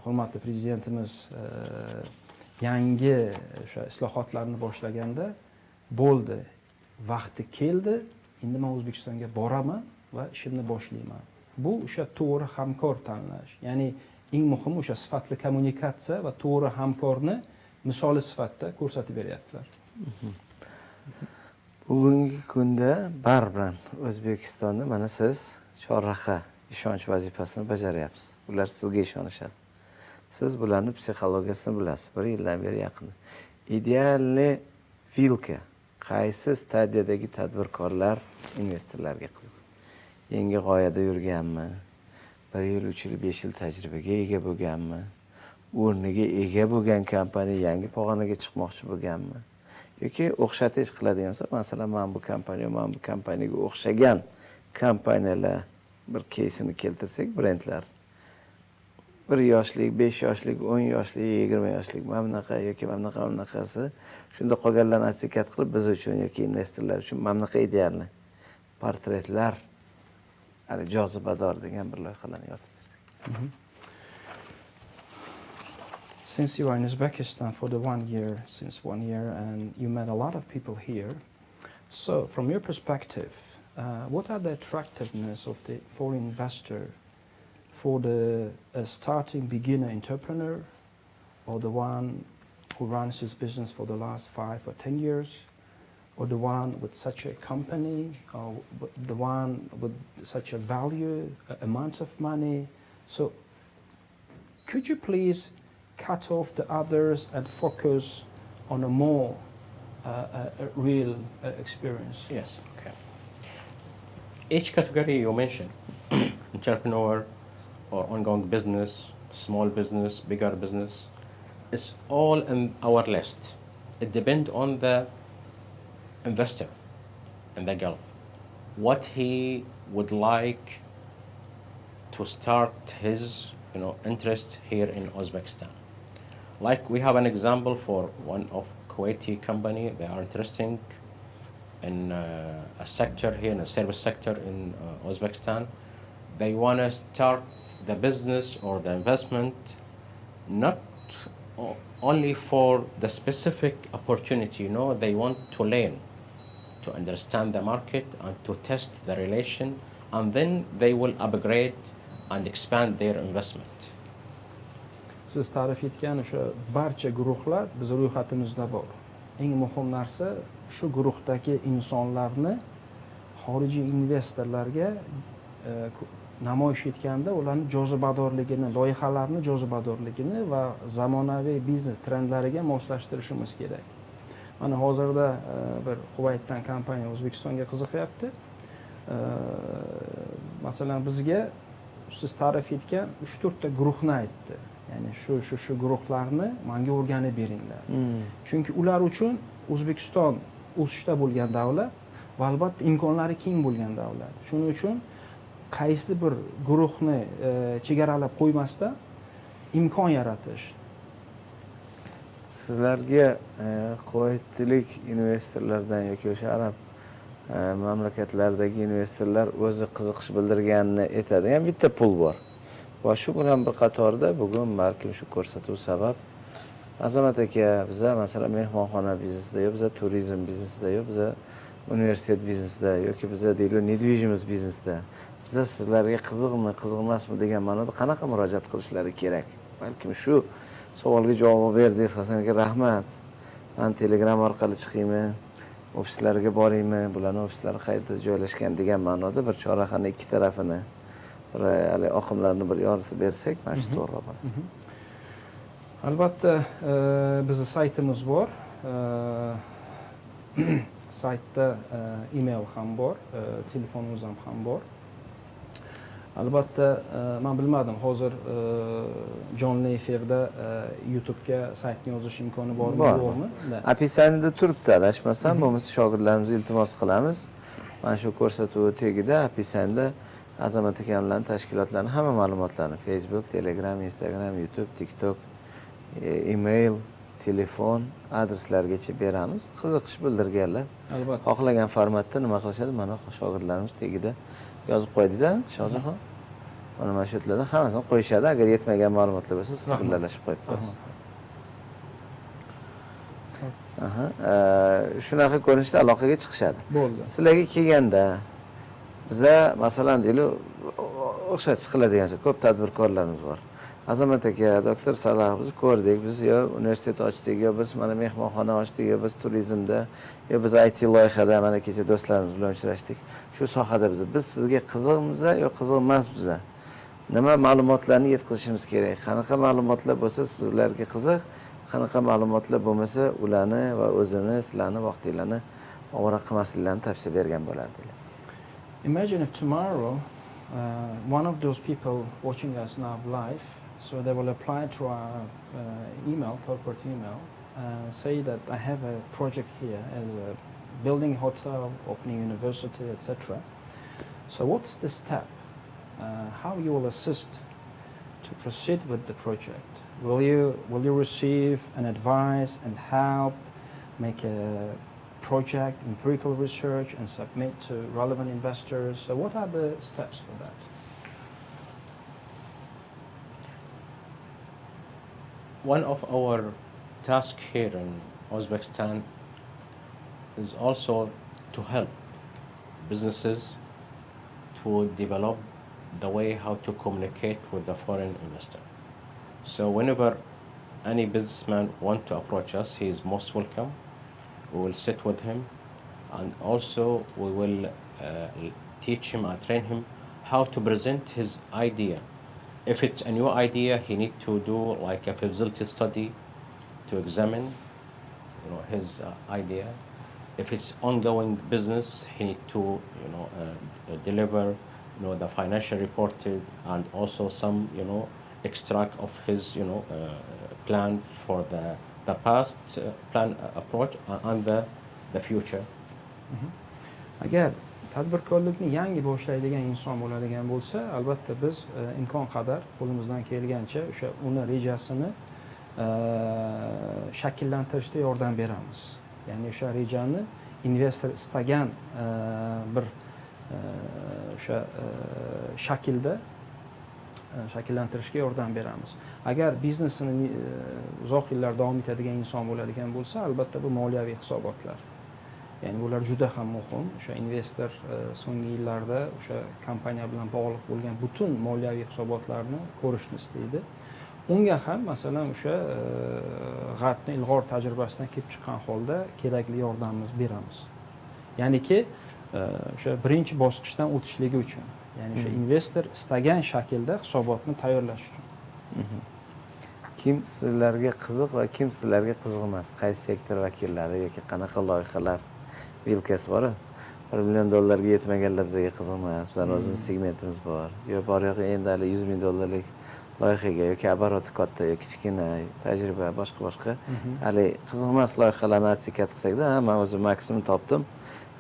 hurmatli prezidentimiz yangi o'sha islohotlarni boshlaganda bo'ldi, vaqti keldi, endi men O'zbekistonga boraman va ishimni boshlayman. Bu o'sha to'g'ri hamkor tanlash. Ya'ni eng muhimi o'sha sifatli kommunikatsiya va to'g'ri hamkorni misoli sifatida ko'rsatib beryaptilar. Bugungi kunda baribir O'zbekistonda mana siz chorraha ishonch vazifasini bajaryapsiz. Ular sizga ishonishadi. Siz bularni psixologiyasini bilasiz. 1 yildan beri yaqin. Idealni filka qaysi stadiyadagi tadbirkorlar investorlarga qiziq. Yangi g'oyada yurganmi? 1 yil, 3 yil, 5 yil tajribaga ega bo'lganmi? O'rniga ega bo'lgan kompaniya yangi pog'onaga chiqmoqchi bo'lganmi? Yoki o'xshatish qiladigan bo'lsa, masalan, men bu kompaniyaga o'xshagan kompaniyalar bir keysini keltirsak, brendlar 1 yoshlik, 5 yoshlik, 10 yoshlik, 20 yoshlik mamnaqa yoki mamnaqasi shunda qolganlarni atsakat qilib biz uchun yoki investorlar uchun mamnaqa idealni portretlar hali jozibador degan bir loyihalarni yoritib bersak. Since you are in Uzbekistan for the 1 year, since 1 year, and you met a lot of people here, so from your perspective, what are the attractiveness of the foreign investor for the starting beginner entrepreneur or the one who runs his business for the last 5 or 10 years, or the one with such a company, or the one with such a value, amount of money? So could you please cut off the others and focus on a more real experience? Yes, okay. Each category you mentioned, entrepreneur or ongoing business, small business, bigger business, is all in our list. It depends on the investor in the Gulf, what he would like to start his interest here in Uzbekistan. Like we have an example for one of Kuwaiti company, they are interested in a sector here, in a service sector in Uzbekistan. They want to start the business or the investment not only for the specific opportunity, they want to learn, to understand the market and to test the relation, and then they will upgrade and expand their investment. Siz ta'rif etgan o'sha barcha guruhlar biz ro'yxatimizda bor. eng muhim narsa shu guruhdagi insonlarni xorijiy investorlarga namoyish etganda ularni jozibadorligini, loyihalarni jozibadorligini va zamonaviy biznes trendlariga moslashtirishimiz kerak. Mana hozirda bir Kuvaytdan kompaniya O'zbekistonga qiziqyapti. Masalan, bizga siz ta'rif etgan 3-4 ta guruhni aytdi. Ya'ni shu guruhlarni menga o'rganib beringlar. Chunki ular uchun O'zbekiston o'sishda bo'lgan davlat va albatta imkonlari keng bo'lgan davlat. Shuning uchun qaysi bir guruhni chegaralab qo'ymasdan imkon yaratish. Sizlarga Kuvaytlik investorlardan yoki o'sha arab mamlakatlardagi investorlar o'zi qiziqish bildirganini aytadigan bitta pul bor. Va shu bilan bir qatorda bugun balkim shu ko'rsatuv sabab Azamat aka, biza masalan mehmonxona biznesida, yo biza turizm biznesida, yo biza universitet biznesida yoki biza deylik недвижимость biznesida biza sizlarga qiziqmi, qiziq emasmi degan ma'noda qanaqa murojaat qilishlari kerak? Balkim shu savolga javob berdingiz Hasan aka, rahmat. Men Telegram orqali chiqaymi, ofislarga boraymi, bularning ofislari qayerda joylashgan degan ma'noda bir chorrahani ikki tarafini bir oqimlarni bir yoritib bersak, mana shu to'g'ri bo'ladi. Albatta, bizning saytimiz bor. Saytda email ham bor, telefonimiz ham bor. Albatta, men bilmadim, hozir jonli efirda YouTube'ga saytni yozish imkoni bormi, yo'qmi? Описаниеda turibdi, adashmasam, bo'lmasa shogirdlarimizga iltimos qilamiz. Mana shu ko'rsatuv tagida описаниеda Azamat aka bilan tashkilotlarning hamma ma'lumotlarini Facebook, Telegram, Instagram, YouTube, TikTok, email, telefon adreslargacha beramiz. Qiziqish bildirganlar Albatta. xohlagan formatda nima qilishadi, mana shogirdlarimiz tagida yozib qo'ydingiz-a, Shohjahon? Mana shu yerlarda hammasini qo'yishadi. Agar yetmagan ma'lumotlar bo'lsa, siz birgalashib qo'yib qo'yasiz. Shunaqa ko'rinishda aloqaga chiqishadi. Bo'ldi. Sizlarga kelganda biza masalan deylik o'xshatish qiladigan ko'p tadbirkorlarimiz bor. Azamat aka, doktor Salah biz ko'rdik, biz yo universitet ochdik, yo biz mana mehmonxona ochdik, yo biz turizmda, yo biz IT loyihada mana kecha do'stlarimiz bilan uchrashdik. Shu sohada biz sizga qiziqmiz yo qiziq emasmiz? Nima ma'lumotlarni yetkazishimiz kerak? Qanaqa ma'lumotlar bo'lsa sizlarga qiziq, qanaqa ma'lumotlar bo'lmasa ularni va o'zini, sizlarni vaqtinglarni ovora qilmasliklarini tavsiya bergan bo'lardilar. Imagine if tomorrow one of those people watching us now live, so they will apply to our email, corporate email, and say that I have a project here as a building hotel, opening university, etc. So what's the step? How you will assist to proceed with the project? Will you receive an advice and help make a project, empirical research, and submit to relevant investors? So what are the steps for that? One of our tasks here in Uzbekistan is also to help businesses to develop the way how to communicate with the foreign investor. So whenever any businessman want to approach us, he is most welcome. We will sit with him, and also we will teach him and train him how to present his idea. If it's a new idea, he need to do like a feasibility study to examine, his idea. If it's ongoing business, he need to, deliver, the financial reported and also some, extract of his, plan for the past plan approach and the future. Agar tadbirkorlikni yangi boshlaydigan inson bo'ladigan bo'lsa, albatta biz imkon qadar qo'limizdan kelgancha o'sha uni rejasini shakllantirishda yordam beramiz. Ya'ni o'sha rejani investor istagan bir o'sha shaklda shakllantirishga yordam beramiz. Agar biznesini uzoq yillar davom etadigan inson bo'ladigan bo'lsa, albatta bu moliyaviy hisobotlar. Ya'ni bular juda ham muhim. O'sha investor so'nggi yillarda o'sha kompaniya bilan bog'liq bo'lgan butun moliyaviy hisobotlarni ko'rishni istaydi. unga ham masalan o'sha g'arbni ilg'or tajribasidan kelib chiqqan holda kerakli yordamimizni beramiz. Ya'niki o'sha birinchi bosqichdan o'tishligi uchun, ya'ni o'sha investor istagan shaklda hisobotni tayyorlash uchun. Kim sizlarga qiziq va kim sizlarga qiziq emas? Qaysi sektor vakillari yoki qanaqa loyihalar vilkasi bor? $1 million yetmaganlar bizga qiziq emas. Bizning o'zimiz segmentimiz bor. Yo bor yo'q endi hali $100 ming loyihaga yoki oboroti katta yoki kichkina tajriba boshqa hali qiziq emas loyihalarni atsekat qilsak-da, men o'zim maksimum topdim.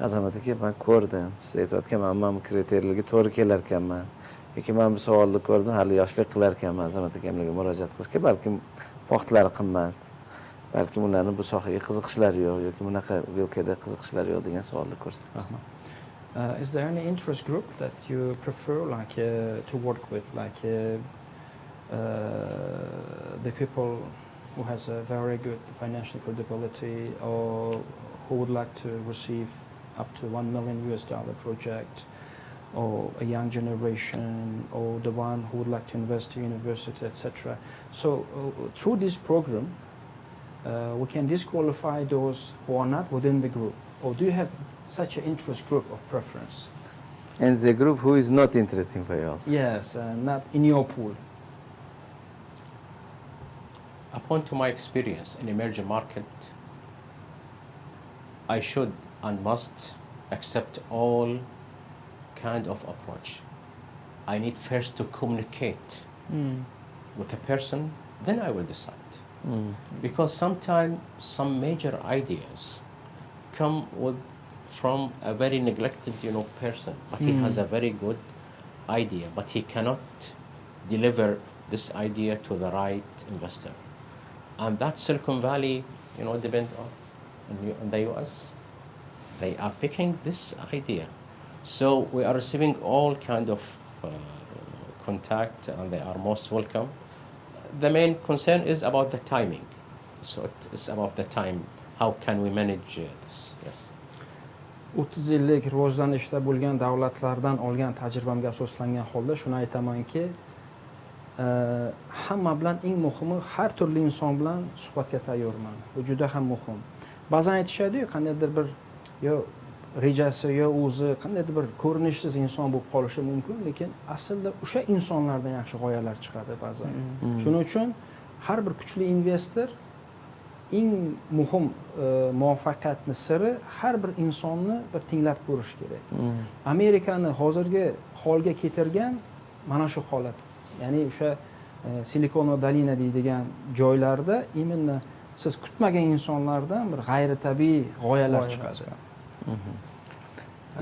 Azamat aka, men ko'rdim. Siz aytayotgan men kriteriyalarga to'g'ri kelar ekanman. Yoki men bu savolni ko'rdim, hali yoshlik qilar ekanman Azamat akamlarga murojaat qilishga, balkim vaqtlari qimmat. Balkim ularni bu sohaga qiziqishlari yo'q yoki bunaqa vilkada qiziqishlari yo'q degan savolni ko'rsatamiz. Is there any interest group that you prefer to work with, the people who has a very good financial credibility or who would like to receive up to $1 million project, or a young generation, or the one who would like to invest to university, etc. So through this program, we can disqualify those who are not within the group. Or do you have such an interest group of preference? And the group who is not interesting for you also? Yes, not in your pool. Upon to my experience in emerging market, I should and must accept all kind of approach. I need first to communicate with a person, then I will decide. Because sometimes some major ideas come from a very neglected, person, but he has a very good idea, but he cannot deliver this idea to the right investor. And that Silicon Valley, depend on the US. They are picking this idea. So we are receiving all kind of contact, and they are most welcome. The main concern is about the timing. So it's about the time. How can we manage this? Yes. 30 yillik rivojlanishda bo'lgan davlatlardan olgan tajribamga asoslangan holda shuni aytamanki, hamma bilan eng muhimi har turli inson bilan suhbatga tayyorman. Bu juda ham muhim. Ba'zan aytishadi-ku, qandaydir bir yo rejasi yo o'zi qandaydir bir ko'rinishsiz inson bo'lib qolishi mumkin, lekin aslida o'sha insonlardan yaxshi g'oyalar chiqadi ba'zan. Shuning uchun har bir kuchli investor eng muhim muvaffaqiyatni siri har bir insonni bir tinglab ko'rish kerak. Amerikani hozirgi holga keltirgan mana shu holat. Ya'ni o'sha Silikon dolina deydigan joylarda imенно siz kutmagan insonlardan bir g'ayritabiiy g'oyalar chiqadi.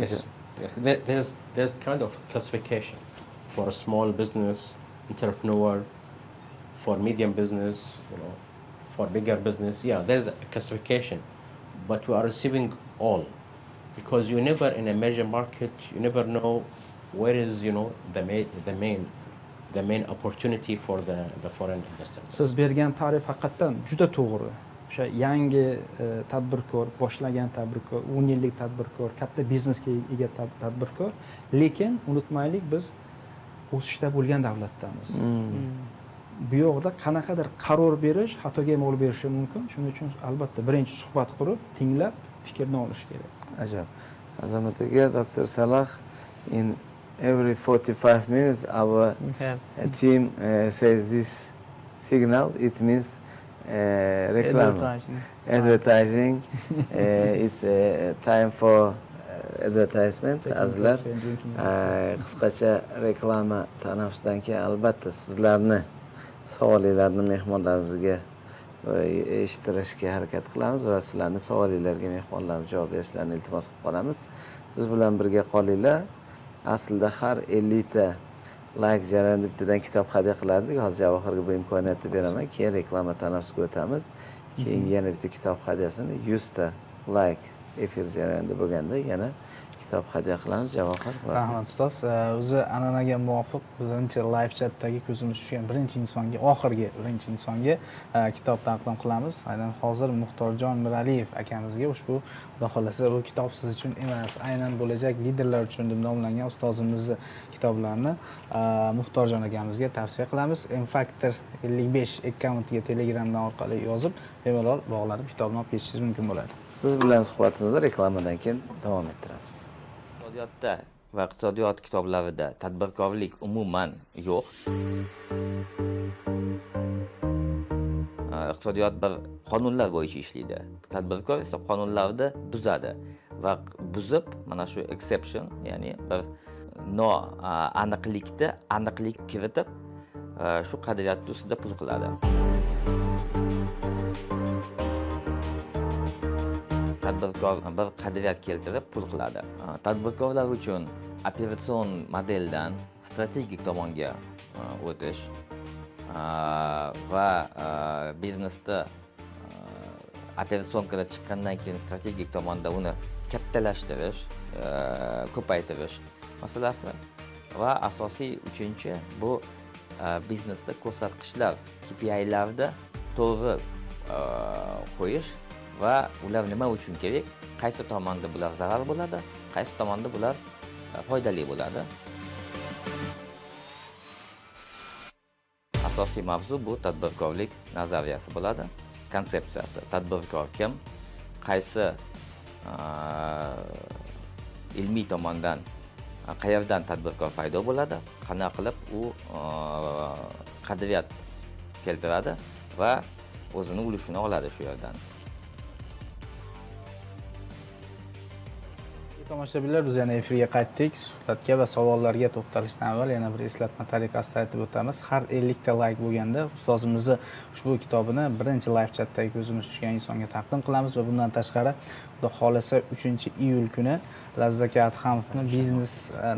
Yes. There's kind of classification for a small business entrepreneur, for medium business, for bigger business. Yeah, there's a classification, but we are receiving all, because you never in a major market, you never know where is the main opportunity for the foreign investors. Siz bergan ta'rif haqiqatan juda to'g'ri. O'sha yangi tadbirkor, boshlagan tadbirkor, 10 yillik tadbirkor, katta biznesga ega tadbirkor, lekin unutmaylik biz o'sishda bo'lgan davlatdamiz. Bu yoqda qanaqadir qaror berish xatoga ham olib berishi mumkin. Shuning uchun albatta birinchi suhbat qurib, tinglab, fikrni olish kerak. Ajoyib. Azamat aka, Dr. Salah, in every 45 minutes our team says this signal, it means advertising. It's time for advertisement. Azizlar, qisqacha reklama tanaffusdan keyin albatta sizlarni savollarni mehmonlarimizga eshittirishga harakat qilamiz va sizlarni savollarga mehmonlarimiz javob berishlarini iltimos qilib qolamiz. Biz bilan birga qolinglar. Aslida har 50 ta like jarayonida bittadan kitob hadya qilardik. Hozir Javohirga bu imkoniyatni beraman. Keyin reklama tanaffusiga o'tamiz. Keyin yana bitta kitob hadyasini 100 ta like efir jarayonida bo'lganda yana kitob hadya qilamiz. Javohir. Rahmat ustoz. O'zi an'anaga muvofiq bizning live chatdagi ko'zimiz tushgan birinchi insonga kitob taqdim qilamiz. Aynan hozir Muxtorjon Miraliyev akamizga ushbu Xudo xohlasa bu kitob siz uchun emas, aynan bo'lajak liderlar uchun deb nomlangan ustozimizni kitoblarini Muxtorjon akamizga tavsiya qilamiz. Mfactor 55 akkauntiga Telegramdan orqali yozib, bemalol bog'lanib kitobni olib ketishingiz mumkin bo'ladi. Siz bilan suhbatimizni reklamadan keyin davom ettiramiz. Iqtisodiyotda va iqtisodiyot kitoblarida tadbirkorlik umuman yo'q. Iqtisodiyot bir qonunlar bo'yicha ishlaydi. Tadbirkor esa qonunlarni buzadi va buzib, mana shu exception, ya'ni bir aniqlikda aniqlik kiritib, shu qadriyat ustida pul qiladi. Tadbirkor bir qadriyat keltirib pul qiladi. Tadbirkorlar uchun operatsion modeldan strategik tomonga o'tish va biznesda operatsionkadan chiqqandan keyin strategik tomonda uni kattalashtirish, ko'paytirish masalasi va asosiy uchinchi bu biznesda ko'rsatkichlar, KPI'larda to'g'ri qo'yish va ular nima uchun kerak, qaysi tomonda bular zarar bo'ladi, qaysi tomonda bular foydali bo'ladi. Asosiy mavzu bu tadbirkorlik nazariyasi bo'ladi, konsepsiyasi. Tadbirkor kim, qaysi ilmiy tomondan, qayerdan tadbirkor paydo bo'ladi, qanday qilib u qadriyat keltiradi va o'zini ulushini oladi shu yerdan. Tomoshabinlar, biz yana efirga qaytdik. Suhbatga va savollarga to'xtalishdan avval yana bir eslatma tariqasida aytib o'tamiz. Har 50 ta like bo'lganda ustozimizni ushbu kitobini birinchi live chatdagi ko'zimiz tushgan insonga taqdim qilamiz va bundan tashqari Xudo xolasa 3-iyul kuni Lazzaka Adhamovning biznes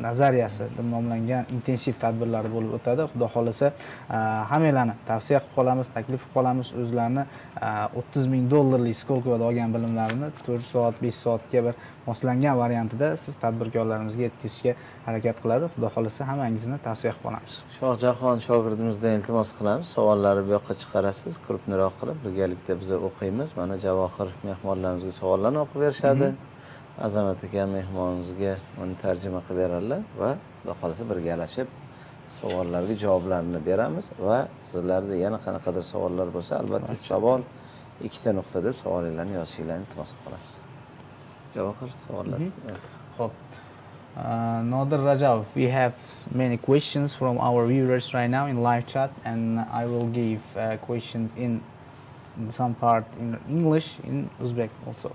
nazariyasi deb nomlangan intensiv tadbirlari bo'lib o'tadi. Xudo xolasa hammalarni tavsiya qilib qolamiz, taklif qilib qolamiz. O'zlarini $30,000 skolkovada olgan bilimlarini 4 soat, 5 soatga bir moslangan variantida siz tadbirkorlarimizga yetkazishga harakat qiladi. Xudo xolasa hammangizni tavsiya qilib qolamiz. Shohjahon shogirdimizdan iltimos qilamiz, savollarni bu yoqqa chiqarasiz, grupniroq qilib birgalikda biz o'qiymiz. Mana Javohir mehmonlarimizga savollarni o'qib berishadi. Azamat aka mehmonimizga uni tarjima qilib beradilar va xudo xolasa birgalashib savollarga javoblarni beramiz va sizlarda yana qanaqadir savollar bo'lsa, albatta savol ikkita nuqta deb savollarni yozishingizni iltimos qilamiz. Javohir savollar. Xo'p. Nodir Rajab, we have many questions from our viewers right now in live chat, and I will give questions in some part in English, in Uzbek also.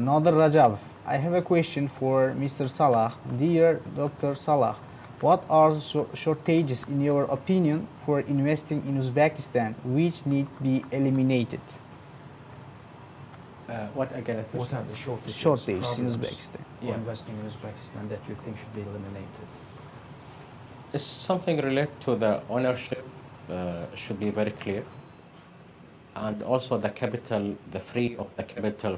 Nodir Rajab, I have a question for Mr. Salah. Dear Dr. Salah, what are the shortages in your opinion for investing in Uzbekistan which need to be eliminated? What again? What are the Shortages in problems Uzbekistan for Yeah. investing in Uzbekistan that you think should be eliminated? It's something related to the ownership should be very clear, and also the capital, the free of the capital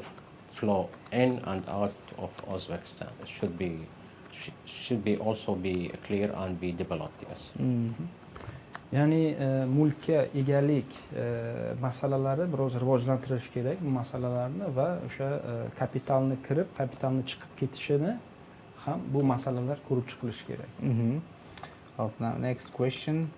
flow in and out of Uzbekistan. It should be also be clear and be developed. Yes. Ya'ni mulkka egalik masalalari biroz rivojlantirish kerak bu masalalarni va o'sha kapitalni kirib, kapitalni chiqib ketishini ham bu masalalar ko'rib chiqilishi kerak. Now, next question.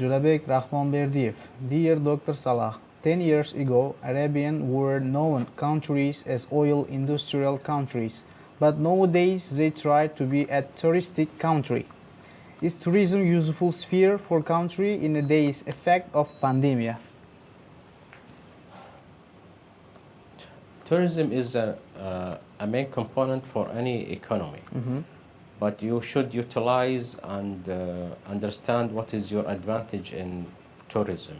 Julabek Rahmonberdiyev, dear Dr. Salah, 10 years ago, Arabian were known countries as oil industrial countries, but nowadays they try to be a touristic country. Is tourism useful sphere for country in the days effect of pandemic? Tourism is a main component for any economy, but you should utilize and understand what is your advantage in tourism,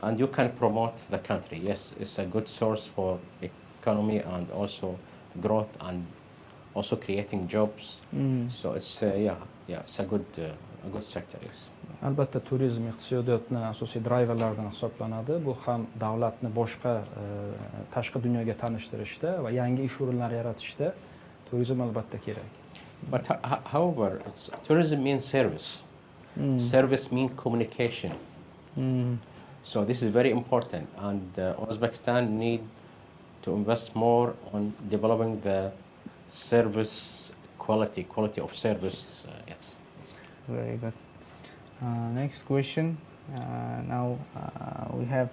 and you can promote the country. Yes, it's a good source for economy and also growth and also creating jobs. So it's it's a good sector. Yes. Albatta turizm iqtisodiyotning asosiy drayverlaridan hisoblanadi. Bu ham davlatni boshqa tashqi dunyoga tanishtirishda va yangi ish o'rinlari yaratishda turizm albatta kerak. But however, tourism means service. Service means communication. So this is very important, and Uzbekistan need to invest more on developing the service quality of service. Yes. Very good. Next question. Now we have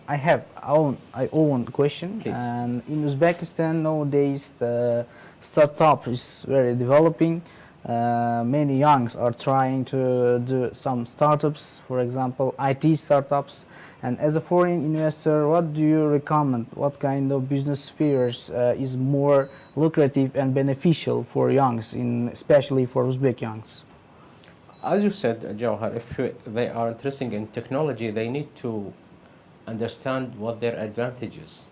I have I own question. Please. And in Uzbekistan nowadays the startup is very developing. Many youngs are trying to do some startups, for example, IT startups. And as a foreign investor, what do you recommend? What kind of business spheres is more lucrative and beneficial for youngs, especially for Uzbek youngs? As you said, Jawhar, if they are interested in technology, they need to understand what their advantages.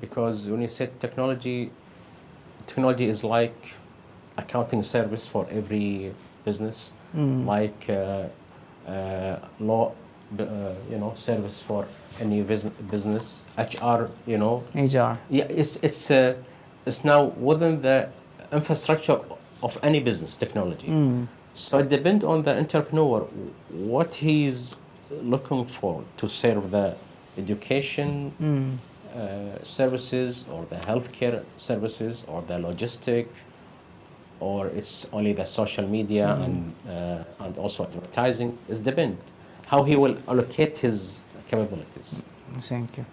Because when you say technology is like accounting service for every business, like law, service for any business, HR, HR. Yeah, it's now within the infrastructure of any business technology. So it depends on the entrepreneur what he's looking for to serve the education services or the healthcare services or the logistic, or it's only the social media and also advertising. It depends how he will allocate his capabilities. Thank you.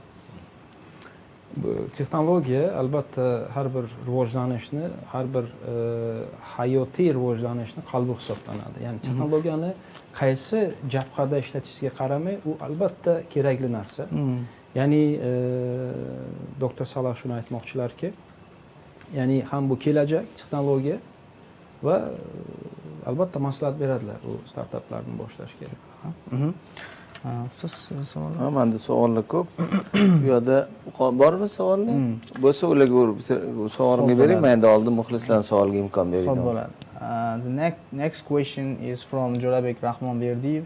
Bu texnologiya albatta har bir rivojlanishni, har bir hayotiy rivojlanishni qalbi hisoblanadi. Ya'ni texnologiyani qaysi jabhada ishlatishiga qaramay, u albatta kerakli narsa. Ya'ni doktor Salah shuni aytmoqchilarki, ya'ni ham bu kelajak texnologiya va albatta maslahat beradilar u startaplarni boshlashga. Siz savol? Menda savollar ko'p. Bu yerda bormi savollar? Bo'lsa ularga savolga bering, men endi oldin muxlislarning savoliga imkon Xo'p beraylik. bo'ladi. The next question is from Jo'rabek Rahmonberdiyev.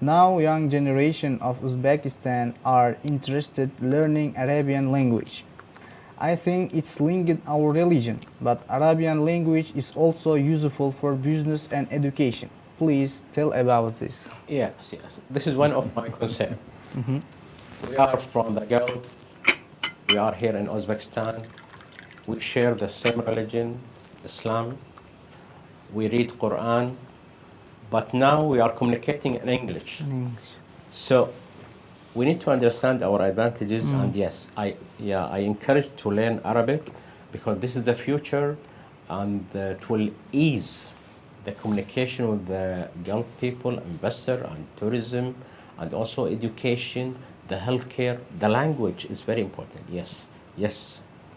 Now young generation of Uzbekistan are interested learning Arabian language. I think it's linked our religion, but Arabian language is also useful for business and education. Please tell about this. Yes. This is one of my concerns. We are from the Gulf. We are here in Uzbekistan. We share the same religion, Islam. We read Quran, but now we are communicating in English. So we need to understand our advantages. And yes, I encourage to learn Arabic because this is the future, and it will ease the communication with the young people, investor, and tourism, and also education, the healthcare. The language is very important. Yes.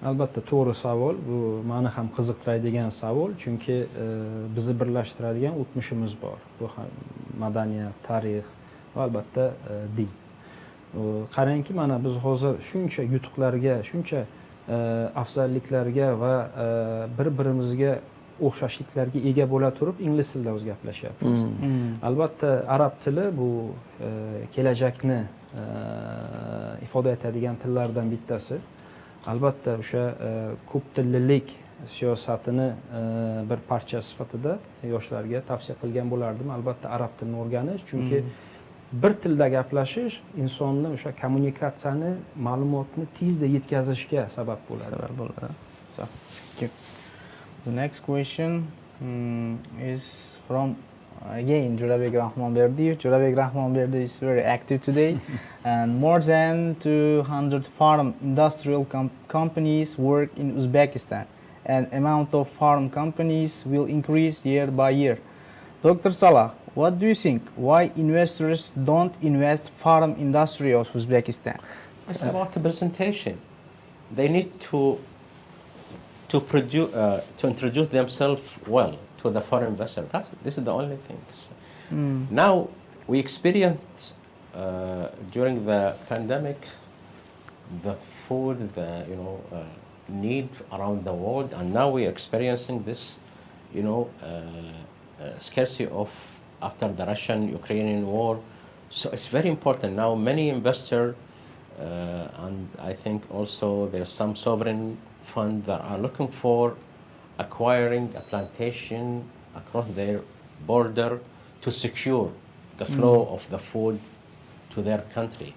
Albatta to'g'ri savol. Bu meni ham qiziqtiradigan savol, chunki bizni birlashtiradigan o'tmishimiz bor. Bu ham madaniyat, tarix va albatta din. Qarangki, mana biz hozir shuncha yutuqlarga, shuncha afzalliklarga va bir-birimizga o'xshashliklarga ega bo'la turib ingliz tilida o'zi gaplashyapmiz. Albatta arab tili bu kelajakni ifoda etadigan tillardan bittasi. Albatta o'sha ko'p tillilik siyosatini bir parcha sifatida yoshlarga tavsiya qilgan bo'lardim. Albatta arab tilini o'rganish, chunki bir tilda gaplashish insonni o'sha kommunikatsiyani, ma'lumotni tezda yetkazishga sabab bo'ladi. So, thank you. The next question is from again Jo'rabek Rahmonberdiyev. Jo'rabek Rahmonberdiyev is very active today, and more than 200 farm industrial companies work in Uzbekistan, and amount of farm companies will increase year by year. Dr. Salah, what do you think? Why investors don't invest farm industry of Uzbekistan? It's about the presentation. They need to introduce themselves well to the foreign investor. This is the only thing. Now we experienced during the pandemic the food, need around the world, and now we are experiencing this, scarcity of after the Russian-Ukrainian war. So it's very important now. Many investors, and I think also there's some sovereign fund that are looking for acquiring a plantation across their border to secure the flow of the food to their country.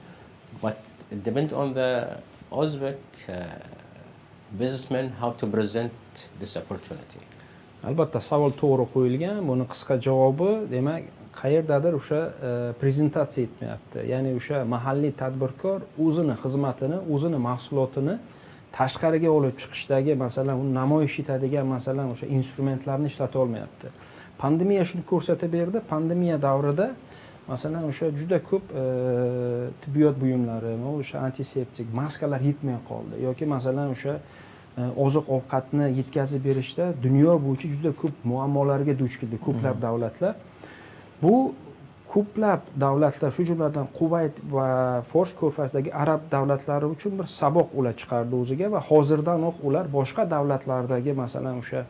But it depends on the Uzbek businessmen how to present this opportunity? Albatta savol to'g'ri qo'yilgan. Buni qisqa javobi, demak, qayerdadir o'sha prezentatsiya etmayapti. Ya'ni o'sha mahalliy tadbirkor o'zini xizmatini, o'zini mahsulotini tashqariga olib chiqishdagi, masalan, uni namoyish etadigan, masalan, o'sha instrumentlarni ishlata olmayapti. Pandemiya shuni ko'rsatib berdi. Pandemiya davrida masalan o'sha juda ko'p tibbiyot buyumlari, o'sha antiseptik, maskalar yetmay qoldi yoki masalan o'sha oziq-ovqatni yetkazib berishda dunyo bo'yicha juda ko'p muammolarga duch keldi ko'plab davlatlar. Bu ko'plab davlatlar, shu jumladan Kuvayt va Fors ko'rfazidagi arab davlatlari uchun bir saboq ular chiqardi o'ziga va hozirdanoq ular boshqa davlatlardagi masalan o'sha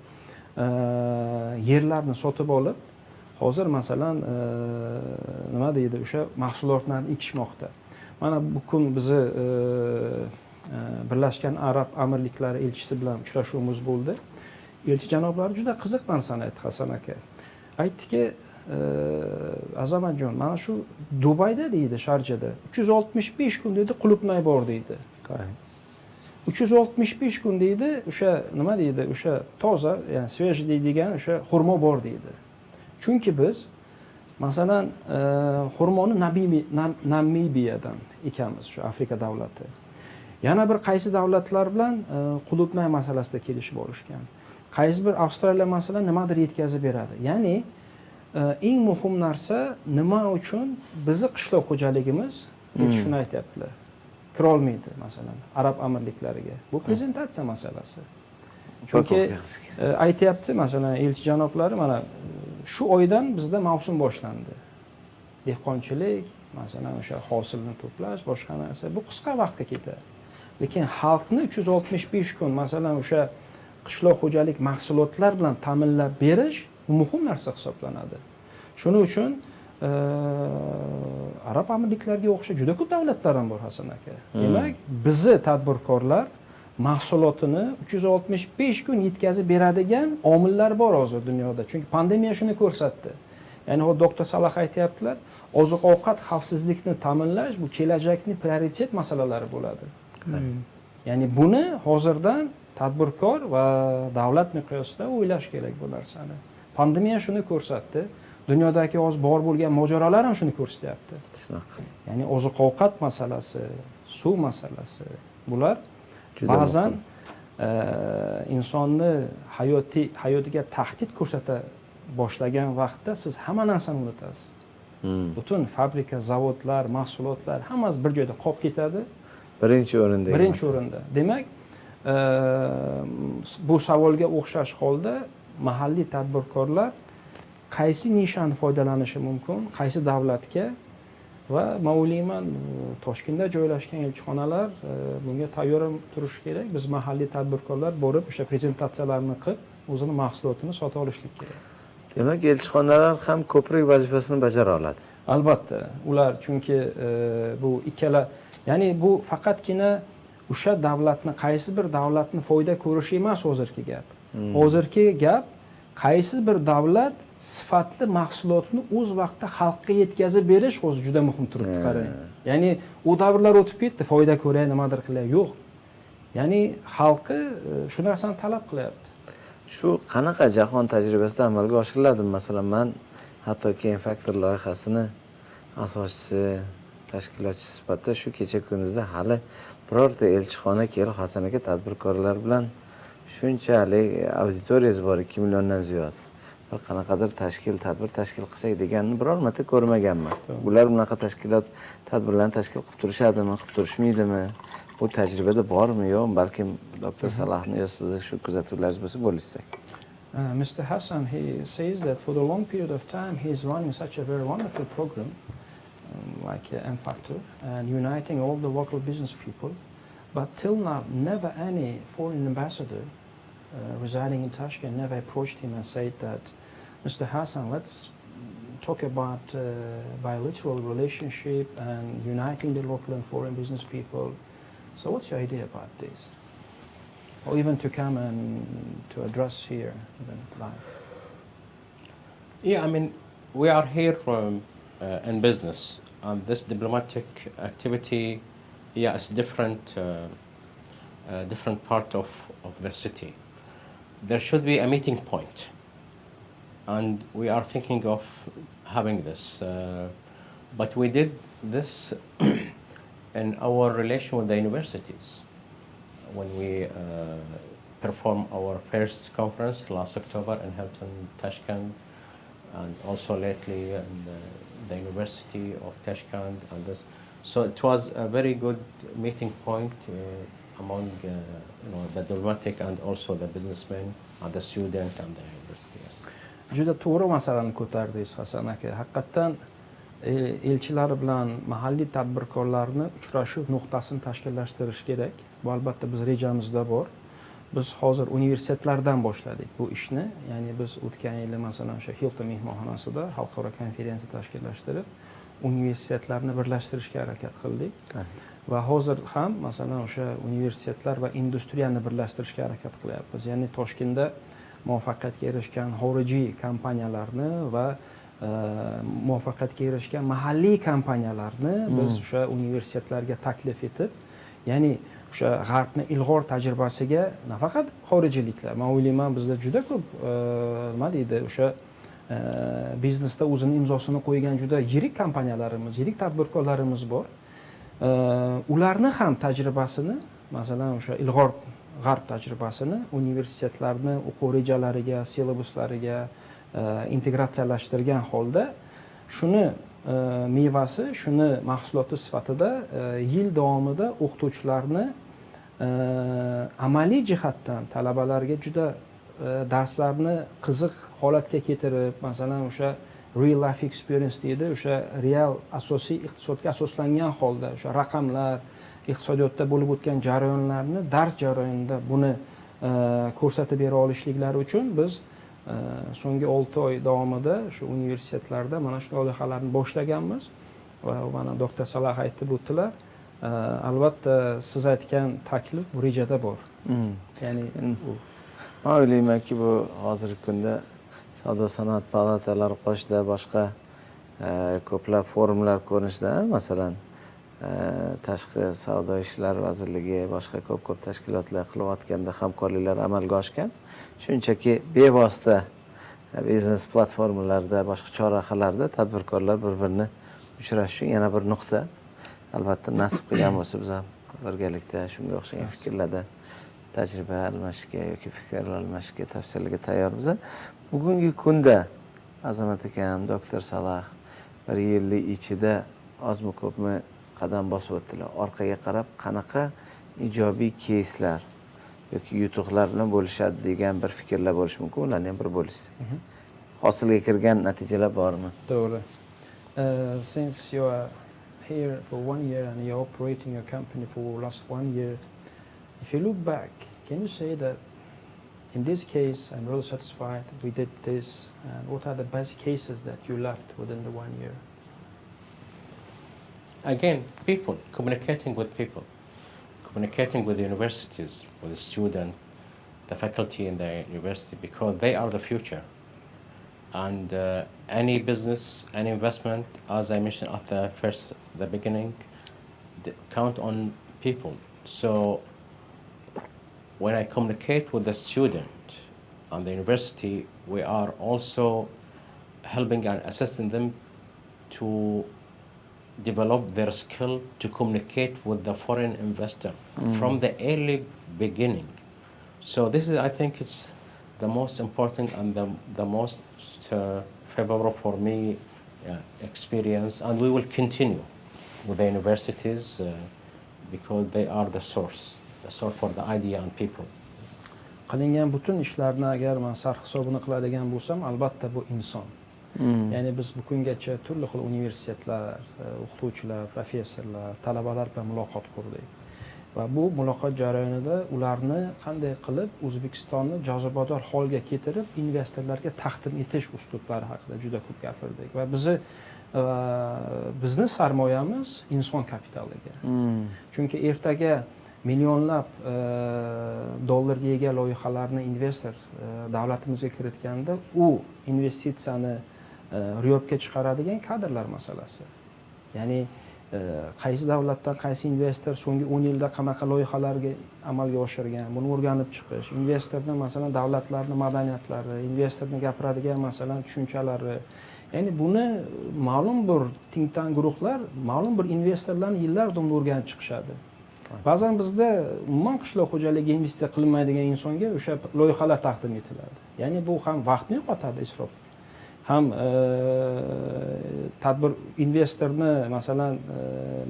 yerlarni sotib olib, hozir masalan nima deydi, o'sha mahsulotlarni ekishmoqda. Mana bu kun bizni Birlashgan Arab Amirliklari elchisi bilan uchrashuvimiz bo'ldi. Elchi janoblari juda qiziq narsani aytdi Hasan aka. Aytdiki, Azamatjon, mana shu Dubayda deydi, Sharjada 365 kun deydi qulupnay bor deydi. 365 kun deydi o'sha nima deydi, o'sha toza, ya'ni svej deydigan o'sha xurmo bor deydi. Chunki biz masalan xurmoni Namibiyadan ekamiz, shu Afrika davlati. Yana bir qaysi davlatlar bilan qulupnay masalasida kelishib olishgan. Qaysi bir Avstraliya masalan nimadir yetkazib beradi. Ya'ni eng muhim narsa nima uchun bizni qishloq xo'jaligimiz shuni aytyaptilar. Kira olmaydi masalan Arab Amirliklariga. Bu prezentatsiya masalasi. Chunki aytyapti masalan elchi janoblari, mana shu oydan bizda mavsum boshlandi. Dehqonchilik, masalan o'sha hosilni to'plash, boshqa narsa bu qisqa vaqtga ketadi. Lekin xalqni 365 kun masalan o'sha qishloq xo'jalik mahsulotlar bilan ta'minlab berish muhim narsa hisoblanadi. Shuning uchun Arab Amirliklariga o'xshash juda ko'p davlatlar ham bor Hasan aka. Demak, bizni tadbirkorlar mahsulotini 365 kun yetkazib beradigan omillar bor hozir dunyoda. Chunki pandemiya shuni ko'rsatdi. Ya'ni doktor Salah aytayaptilar, oziq-ovqat xavfsizlikni ta'minlash bu kelajakning prioritet masalalari bo'ladi. Ya'ni buni hozirdan tadbirkor va davlat miqyosida o'ylash kerak bu narsani. Pandemiya shuni ko'rsatdi. Dunyodagi hozir bor bo'lgan mojarolar ham shuni ko'rsatyapti. Ya'ni oziq-ovqat masalasi, suv masalasi, bular ba'zan insonni hayotiga tahdid ko'rsata boshlagan vaqtda siz hamma narsani unutasiz. Butun fabrika, zavodlar, mahsulotlar hammasi bir joyda qolib ketadi. Birinchi o'rinda. Birinchi o'rinda. Demak, bu savolga o'xshash holda mahalliy tadbirkorlar qaysi nishani foydalanishi mumkin, qaysi davlatga va men o'ylayman Toshkentda joylashgan elchixonalar bunga tayyor turishi kerak. Biz mahalliy tadbirkorlar borib o'sha prezentatsiyalarni qilib, o'zini mahsulotini sota olishlik kerak. Demak, elchixonalar ham ko'prik vazifasini bajara oladi. Albatta, ular chunki bu ikkala, ya'ni bu faqatgina o'sha davlatni, qaysi bir davlatni foyda ko'rishi emas hozirgi gap. Hozirgi gap qaysi bir davlat sifatli mahsulotni o'z vaqtida xalqqa yetkazib berish hozir juda muhim turibdi, qarang. Ya'ni u davrlar o'tib ketdi, foyda ko'ray, nimadir qilay, yo'q. Ya'ni xalqi shu narsani talab qilyapti. Shu qanaqa jahon tajribasida amalga oshiriladi? Masalan, men hattoki N-Factor loyihasini asoschisi, tashkilotchisi sifatida shu kecha kunduzda hali birorta elchixona kelib Hasan aka tadbirkorlar bilan shunchalik auditoriyasi bor, 2 milliondan ziyod. Bir qanaqadir tadbir tashkil qilsak deganini biror marta ko'rmaganman. Ular bunaqa tadbirlarni tashkil qilib turishadimi, qilib turishmaydimi? Bu tajribada bormi, yo'q? Balkim doktor Salahni yo sizni shu kuzatuvlaringiz bo'lsa bo'lishsak. Mr. Hassan, he says that for the long period of time he is running such a very wonderful program like N-Factor and uniting all the local business people. But till now, never any foreign ambassador residing in Tashkent never approached him and said that, Mr. Hassan, let's talk about bilateral relationship and uniting the local and foreign business people. So what's your idea about this? Or even to come and to address here, even live? Yeah, I mean, we are here in business. This diplomatic activity, yeah, it's different different part of the city. There should be a meeting point, and we are thinking of having this. But we did this in our relation with the universities when we performed our first conference last October in Hilton, Tashkent, and also lately in the University of Tashkent and this. So it was a very good meeting point among the diplomatic and also the businessmen and the student and the universities. Juda to'g'ri masalani ko'tardingiz Hasan aka. Haqiqatan elchilar bilan mahalliy tadbirkorlarni uchrashuv nuqtasini tashkillashtirish kerak. Bu albatta biz rejamizda bor. Biz hozir universitetlardan boshladik bu ishni. Ya'ni biz o'tgan yili masalan o'sha Hilton mehmonxonasida xalqaro konferensiya tashkillashtirib, universitetlarni birlashtirishga harakat qildik. Va hozir ham masalan o'sha universitetlar va industriyani birlashtirishga harakat qilyapmiz. Ya'ni Toshkentda muvaffaqiyatga erishgan xorijiy kompaniyalarni va muvaffaqiyatga erishgan mahalliy kompaniyalarni biz o'sha universitetlarga taklif etib, ya'ni o'sha g'arbni ilg'or tajribasiga nafaqat xorijliklar, men o'ylayman bizda juda ko'p nima deydi, o'sha biznesda o'zini imzosini qo'ygan juda yirik kompaniyalarimiz, yirik tadbirkorlarimiz bor. Ularni ham tajribasini, masalan o'sha ilg'or g'arb tajribasini universitetlarni o'quv rejalariga, silabuslariga integratsiyalashtirgan holda shuni mevasi, shuni mahsuloti sifatida yil davomida o'qituvchilarni amaliy jihatdan talabalarga juda darslarni qiziq holatga keltirib, masalan o'sha real life experience deydi, o'sha real asosiy iqtisodga asoslangan holda o'sha raqamlar, iqtisodiyotda bo'lib o'tgan jarayonlarni dars jarayonida buni ko'rsatib bera olishliklari uchun biz so'nggi 6 oy davomida shu universitetlarda mana shu loyihalarni boshlaganmiz va mana doktor Salah aytib o'tdilar. Albatta siz aytgan taklif bu rejada bor. Ya'ni men o'ylaymanki bu hozirgi kunda savdo sanoat palatalari qo'shida boshqa ko'plab forumlar ko'rinishida, masalan tashqi savdo ishlar vazirligi, boshqa ko'p tashkilotlar qilayotganda hamkorliklar amalga oshgan. Shunchaki bevosita biznes platformalarida, boshqa chorrahalarda tadbirkorlar bir-birini uchrashish uchun yana bir nuqta. Albatta nasib qilgan bo'lsa biz ham birgalikda shunga o'xshagan fikrlarda tajriba almashishga yoki fikr almashishga, tavsiyalarga tayyormiz. Bugungi kunda Azamat akam, doktor Salah bir yillik ichida ozmi ko'pmi qadam bosib o'tdilar. Orqaga qarab qanaqa ijobiy keyslar yoki yutuqlar bilan bo'lishadi degan bir fikrlar bo'lishi mumkin. Ularni ham bir bo'lishsa. Hosilga kirgan natijalar bormi? To'g'ri. Since you are here for 1 year and you're operating your company for last 1 year, if you look back, can you say that in this case I'm really satisfied we did this, and what are the best cases that you left within the 1 year? Again, people, communicating with people, communicating with the universities, with the student, the faculty in the university, because they are the future. And any business, any investment, as I mentioned at the beginning, count on people. So when I communicate with the student and the university, we are also helping and assisting them to develop their skill to communicate with the foreign investor from the early beginning. So this is, I think, it's the most important and the most favorable for me experience, and we will continue with the universities because they are the source for the idea and people. Qilingan butun ishlarni agar men sarf hisobini qiladigan bo'lsam, albatta bu inson. Ya'ni biz bugungacha turli xil universitetlar, o'qituvchilar, professorlar, talabalar bilan muloqot qurdik. Va bu muloqot jarayonida ularni qanday qilib O'zbekistonni jozibador holga keltirib, investorlarga taqdim etish uslublari haqida juda ko'p gapirdik. Va bizning sarmoyamiz inson kapitaliga. Chunki ertaga millionlab dollarga ega loyihalarni investor davlatimizga kiritganda u investitsiyani ro'yobga chiqaradigan kadrlar masalasi. Ya'ni qaysi davlatdan qaysi investor so'nggi 10 yilda qanaqa loyihalarga amalga oshirgan, buni o'rganib chiqish, investorni masalan davlatlarni madaniyatlari, investorni gapiradigan masalan tushunchalari, ya'ni buni ma'lum bir think tank guruhlar ma'lum bir investorlarni yillar davomida o'rganib chiqishadi. Ba'zan bizda umuman qishloq xo'jaligiga investitsiya qilinmaydigan insonga o'sha loyihalar taqdim etiladi. Ya'ni bu ham vaqtni yo'qotadi, isrof. Ham tadbir investorni masalan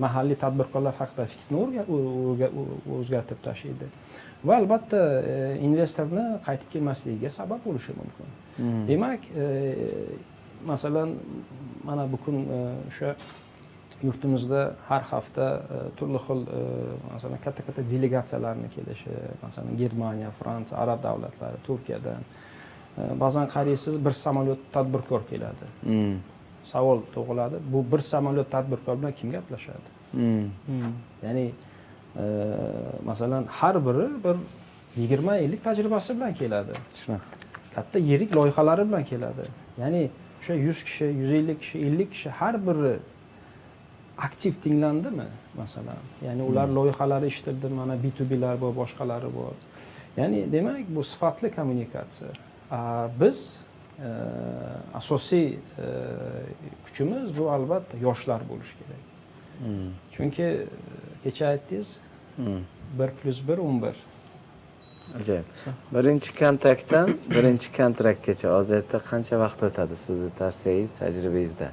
mahalliy tadbirkorlar haqida fikrni o'zgartirib tashlaydi. Va albatta investorni qaytib kelmasligiga sabab bo'lishi mumkin. Demak, masalan mana bu kun o'sha yurtimizda har hafta turli xil masalan katta delegatsiyalarni kelishi, masalan Germaniya, Fransiya, arab davlatlari, Turkiyadan ba'zan qaraysiz bir samolyot tadbirkor keladi. Savol tug'iladi. Bu bir samolyot tadbirkor bilan kim gaplashadi? Ya'ni masalan har biri bir 20-50 tajribasi bilan keladi. Shunaqa. Katta yirik loyihalari bilan keladi. Ya'ni o'sha 100 kishi, 150 kishi, 50 kishi har biri aktiv tinglandimi masalan? Ya'ni ular loyihalari eshitildi, mana B2B'lar bor, boshqalari bor. Ya'ni demak bu sifatli kommunikatsiya. Biz asosiy kuchimiz bu albatta yoshlar bo'lishi kerak. Chunki kecha aytdingiz 1+1 11. Ajoyib. Birinchi kontaktdan birinchi kontraktgacha odatda qancha vaqt o'tadi sizni tavsiyangiz, tajribangizda?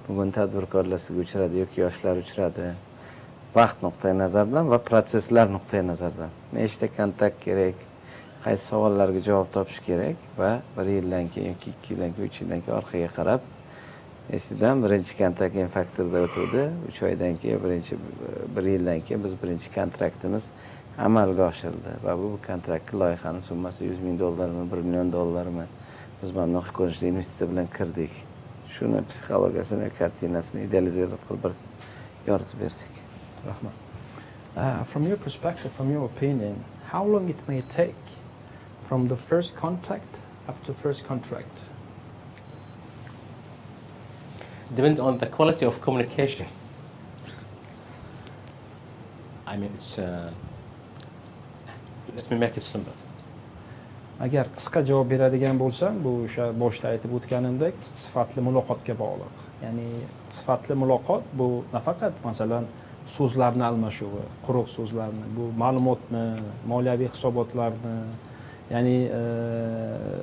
Bugun tadbirkorlar sizga uchradi yoki yoshlar uchradi. Vaqt nuqtai nazaridan va proseslar nuqtai nazaridan nechta kontakt kerak, qaysi savollarga javob topish kerak va 1 yildan keyin yoki 2 yildan keyin, 3 yildan keyin orqaga qarab esidan birinchi kontrakt Infactor'da o'tdi, 3 oydan keyin 1 yildan keyin biz birinchi kontraktimiz amalga oshirildi va bu kontraktning loyihani summasi $100 ming dollarmi, $1 million dollarmi biz mamnun ko'rinishda investitsiya bilan kirdik. Shuni psixologiyasini, kartinasini idealizovat qilib bir yoritib bersak. Rahmat. From your perspective, from your opinion, how long it may take from the first contact up to first contract? Depends on the quality of communication. I mean, let me make it simple. Agar qisqa javob beradigan bo'lsam, bu o'sha boshda aytib o'tganimdek sifatli muloqotga bog'liq. Ya'ni sifatli muloqot bu nafaqat masalan so'zlarni almashuvi, quruq so'zlarni, bu ma'lumotni, moliyaviy hisobotlarni, ya'ni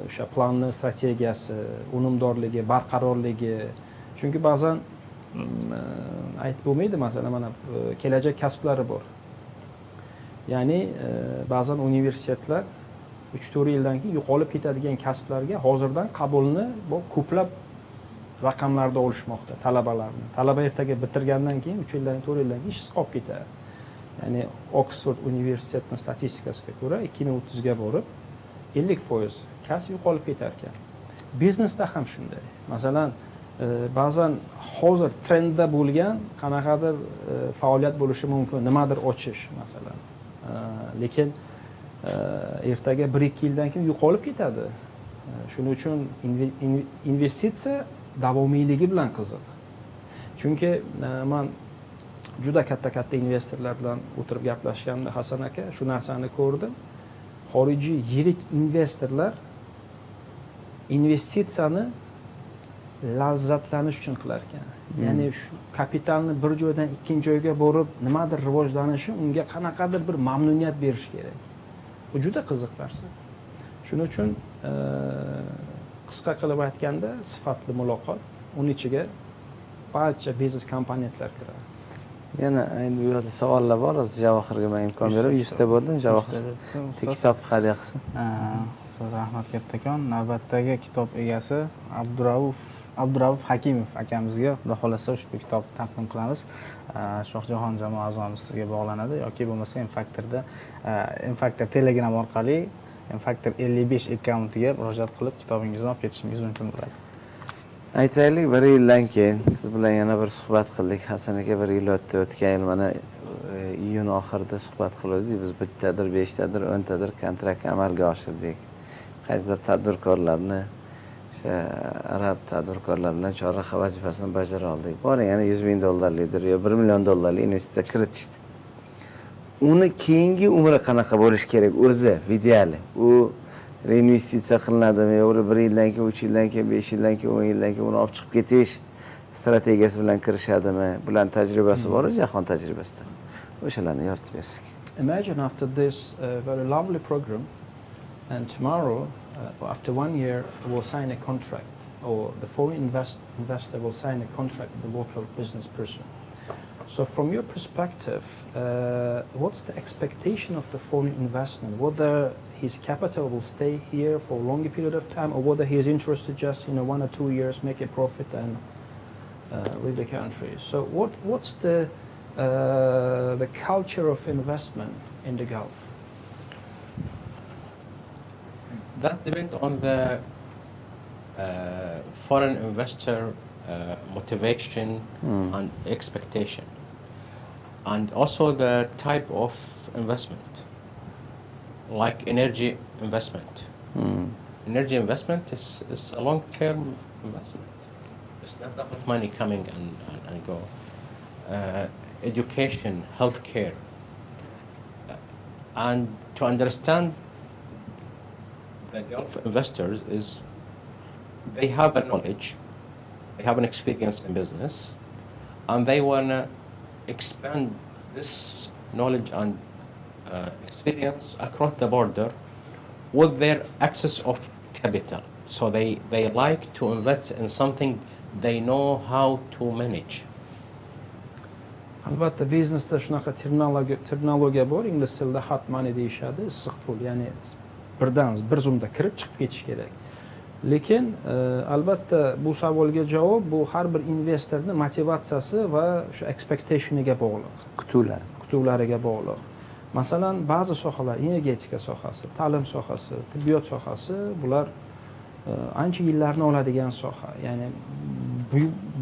o'sha planni strategiyasi, unumdorligi, barqarorligi. Chunki ba'zan aytib bo'lmaydi, masalan mana kelajak kasblari bor. Ya'ni ba'zan universitetlar 3-4 yildan keyin yo'qolib ketadigan kasblarga hozirdan qabulni bu ko'plab raqamlarda olishmoqda talabalarni. Talaba ertaga bitirgandan keyin 3 yildan 4 yildan keyin ishsiz qolib ketadi. Ya'ni Oxford universitetining statistikasiga ko'ra 2030 ga borib 50% kasb yo'qolib ketar ekan. Biznesda ham shunday. Masalan, ba'zan hozir trendda bo'lgan qanaqadir faoliyat bo'lishi mumkin, nimadir ochish masalan. Lekin ertaga 1-2 yildan keyin yo'qolib ketadi. Shuning uchun investitsiya davomiyligi bilan qiziq. Chunki men juda katta investorlar bilan o'tirib gaplashganimda Hasan aka shu narsani ko'rdim. Xorijiy yirik investorlar investitsiyani lazzatlanish uchun qilar ekan. Ya'ni shu kapitalni bir joydan ikkinchi joyga borib nimadir rivojlanishi unga qanaqadir bir mamnuniyat berish kerak. Bu juda qiziq narsa. Shuning uchun qisqa qilib aytganda sifatli muloqot, uning ichiga barcha biznes komponentlar kiradi. Yana endi bu yerda savollar bor, Javohirga men imkon berib 100 ta bo'ldim. Javohir kitob hadya qilsin. Rahmat kattakon. Navbatdagi kitob egasi Abdurauf Hakimov akamizga xudo xolasa ushbu kitobni taqdim qilamiz. Shohjahon jamoa a'zomiz sizga bog'lanadi yoki bo'lmasa Infactor Telegram orqali Infactor 55 akkauntiga murojaat qilib kitobingizni olib ketishingiz mumkin bo'ladi. Aytaylik, 1 yildan keyin siz bilan yana bir suhbat qildik. Hasan aka 1 yil o'tdi. O'tgan yil mana iyun oxirida suhbat qildik. Biz bittadir, 5tadir, 10tadir kontrakt amalga oshirdik. Qaysidir tadbirkorlarni arab tadbirkorlar bilan chorraha vazifasini bajara oldik. Bor, yana $100,000 yo $1 million investitsiya kiritishdi. Uni keyingi umri qanaqa bo'lishi kerak o'zi ideali? U reinvestitsiya qilinadimi yo 1 yildan keyin, 3 yildan keyin, 5 yildan keyin, 10 yildan keyin uni olib chiqib ketish strategiyasi bilan kirishadimi? Bular tajribasi bor, jahon tajribasida. O'shalarni yoritib bersak. Imagine after this very lovely program, and tomorrow, after 1 year, we'll sign a contract, or the foreign investor will sign a contract with the local business person. So from your perspective, what's the expectation of the foreign investment? Whether his capital will stay here for a longer period of time, or whether he is interested just 1 or 2 years, make a profit and leave the country. So what's the culture of investment in the Gulf? That depends on the foreign investor motivation and expectation, and also the type of investment, like energy investment. Energy investment is a long-term investment. It's not that much money coming and go. Education, healthcare, and to understand the Gulf investors is they have a knowledge, they have an experience in business, and they want to expand this knowledge and experience across the border with their access of capital. So they like to invest in something they know how to manage. Albatta biznesda shunaqa terminologiya bor, ingliz tilida hot money deyishadi, issiq pul, ya'ni bir zumda kirib chiqib ketish kerak. Lekin albatta bu savolga javob bu har bir investorning motivatsiyasi va o'sha expectationiga bog'liq, kutuvlariga bog'liq. Masalan, ba'zi sohalar, energetika sohasi, ta'lim sohasi, tibbiyot sohasi, bular ancha yillarni oladigan soha. Ya'ni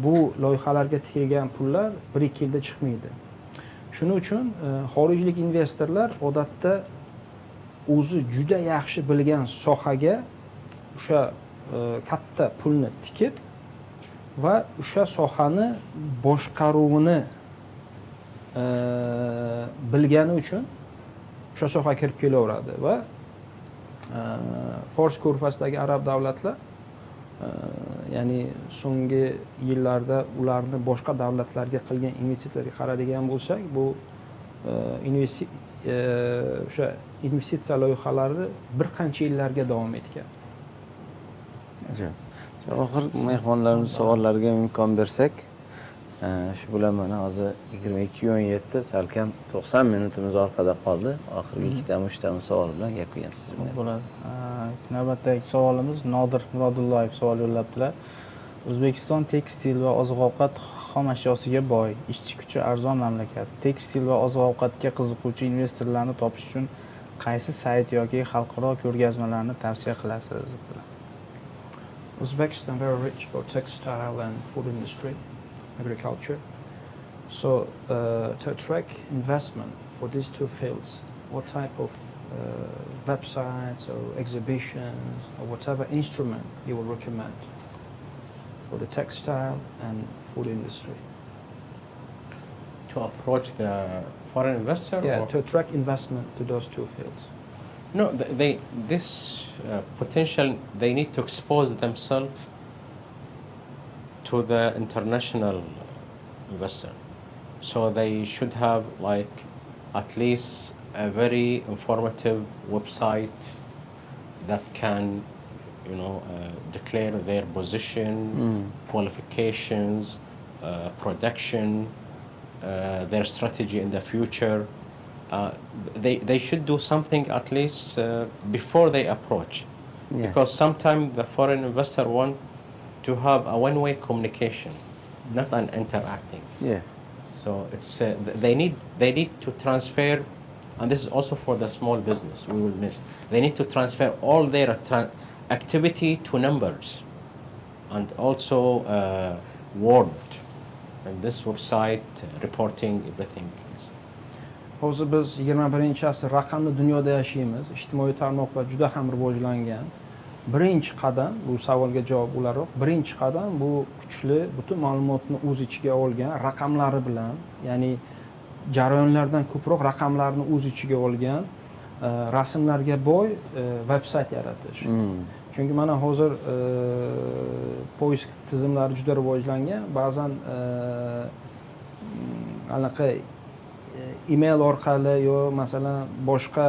bu loyihalarga tikilgan pullar 1-2 yilda chiqmaydi. Shuning uchun xorijlik investorlar odatda o'zi juda yaxshi bilgan sohaga o'sha katta pulni tikib va o'sha sohani boshqaruvini bilgani uchun o'sha sohaga kirib kelaveradi va Fors ko'rfasidagi arab davlatlar ya'ni so'nggi yillarda ularni boshqa davlatlarga qilgan investitsiyalarga qaradigan bo'lsak, bu o'sha investitsiya loyihalari bir qancha yillarga davom etgan. Oxir mehmonlarimiz savollariga imkon bersak, shu bilan mana hozir 22:17 salkam 90 minutimiz orqada qoldi. Oxirgi 2-3 savol bilan yakunlaymiz. Bo'ladi. Navbatdagi savolimiz Nodir Murodullayev savol yo'llabdilar. O'zbekiston tekstil va oziq-ovqat xom ashyosiga boy, ishchi kuchi arzon mamlakat. Tekstil va oziq-ovqatga qiziquvchi investorlarni topish uchun qaysi sayt yoki xalqaro ko'rgazmalarni tavsiya qilasiz? Uzbekistan very rich for textile and food industry, agriculture. So to attract investment for these two fields, what type of websites or exhibitions or whatever instrument you would recommend for the textile and food industry? To approach the foreign investor? Yeah, or? to attract investment to those two fields. No, this potential, they need to expose themselves to the international investor. So they should have like at least a very informative website that can, declare their position, qualifications, production, their strategy in the future. They should do something at least before they approach, because sometimes the foreign investor want to have a one-way communication, not an interacting. Yes. So it's they need to transfer, and this is also for the small business. We will mention they need to transfer all their activity to numbers, and also Word, and this website reporting everything. Hozir biz 21-asr raqamli dunyoda yashaymiz. Ijtimoiy tarmoqlar juda ham rivojlangan birinchi qadam, bu savolga javob o'laroq, birinchi qadam bu kuchli butun ma'lumotni o'z ichiga olgan raqamlari bilan, ya'ni jarayonlardan ko'proq raqamlarni o'z ichiga olgan rasmlarga boy veb-sayt yaratish. Chunki mana hozir poisk tizimlari juda rivojlangan. Ba'zan anaqa email orqali yo masalan boshqa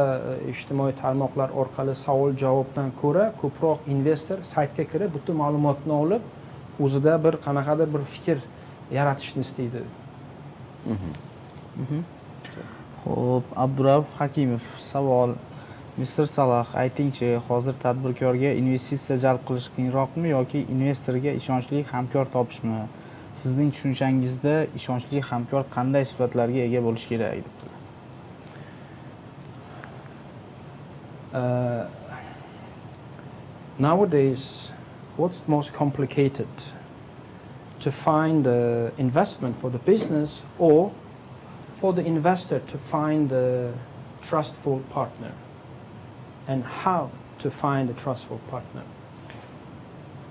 ijtimoiy tarmoqlar orqali savol-javobdan ko'ra ko'proq investor saytga kirib butun ma'lumotni olib, o'zida bir qanaqadir bir fikr yaratishni istaydi. Xo'p, Abdurauf Hakimov savol. Mr. Saloh, aytingchi, hozir tadbirkorga investitsiya jalb qilish qiyinroqmi yoki investorga ishonchli hamkor topishmi? Sizning tushunchangizda ishonchli hamkor qanday sifatlarga ega bo'lishi kerak debdilar. Nowadays, what's most complicated? To find investment for the business or for the investor to find a trustful partner? And how to find a trustful partner?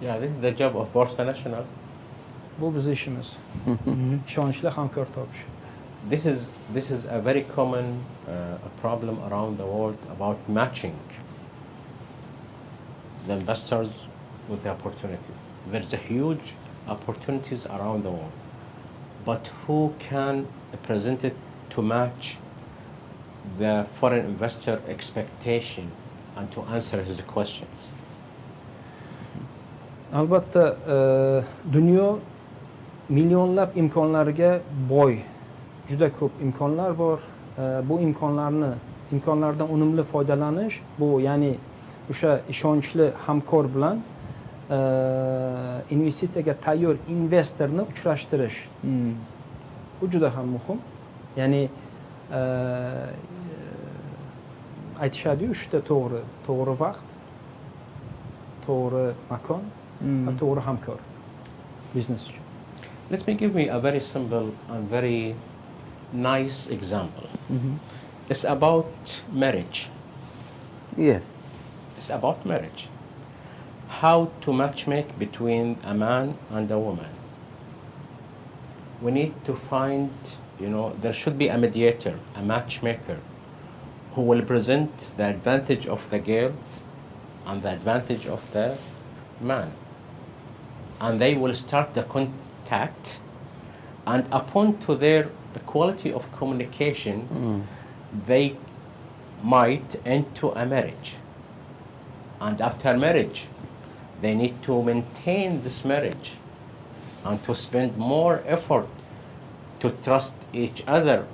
Yeah, this is the job of Borsa National. Bu biz ishimiz. Ishonchli hamkor topish. This is a very common problem around the world about matching the investors with the opportunity. There's a huge opportunities around the world, but who can present it to match the foreign investor expectation and to answer his questions? Albatta, dunyo millionlab imkonlarga boy. Juda ko'p imkonlar bor. Bu imkonlardan unumli foydalanish, bu ya'ni o'sha ishonchli hamkor bilan investitsiyaga tayyor investorni uchrashtirish. Bu juda ham muhim. Ya'ni aytishadi-yu, uchta to'g'ri vaqt, to'g'ri makon va to'g'ri hamkor biznes uchun. Let me give me a very simple and very nice example. It's about marriage. Yes. It's about marriage. How to matchmake between a man and a woman. We need to find, there should be a mediator, a matchmaker, who will present the advantage of the girl and the advantage of the man. And they will start the contact, and upon to their quality of communication, they might enter a marriage. And after marriage, they need to maintain this marriage and to spend more effort to trust each other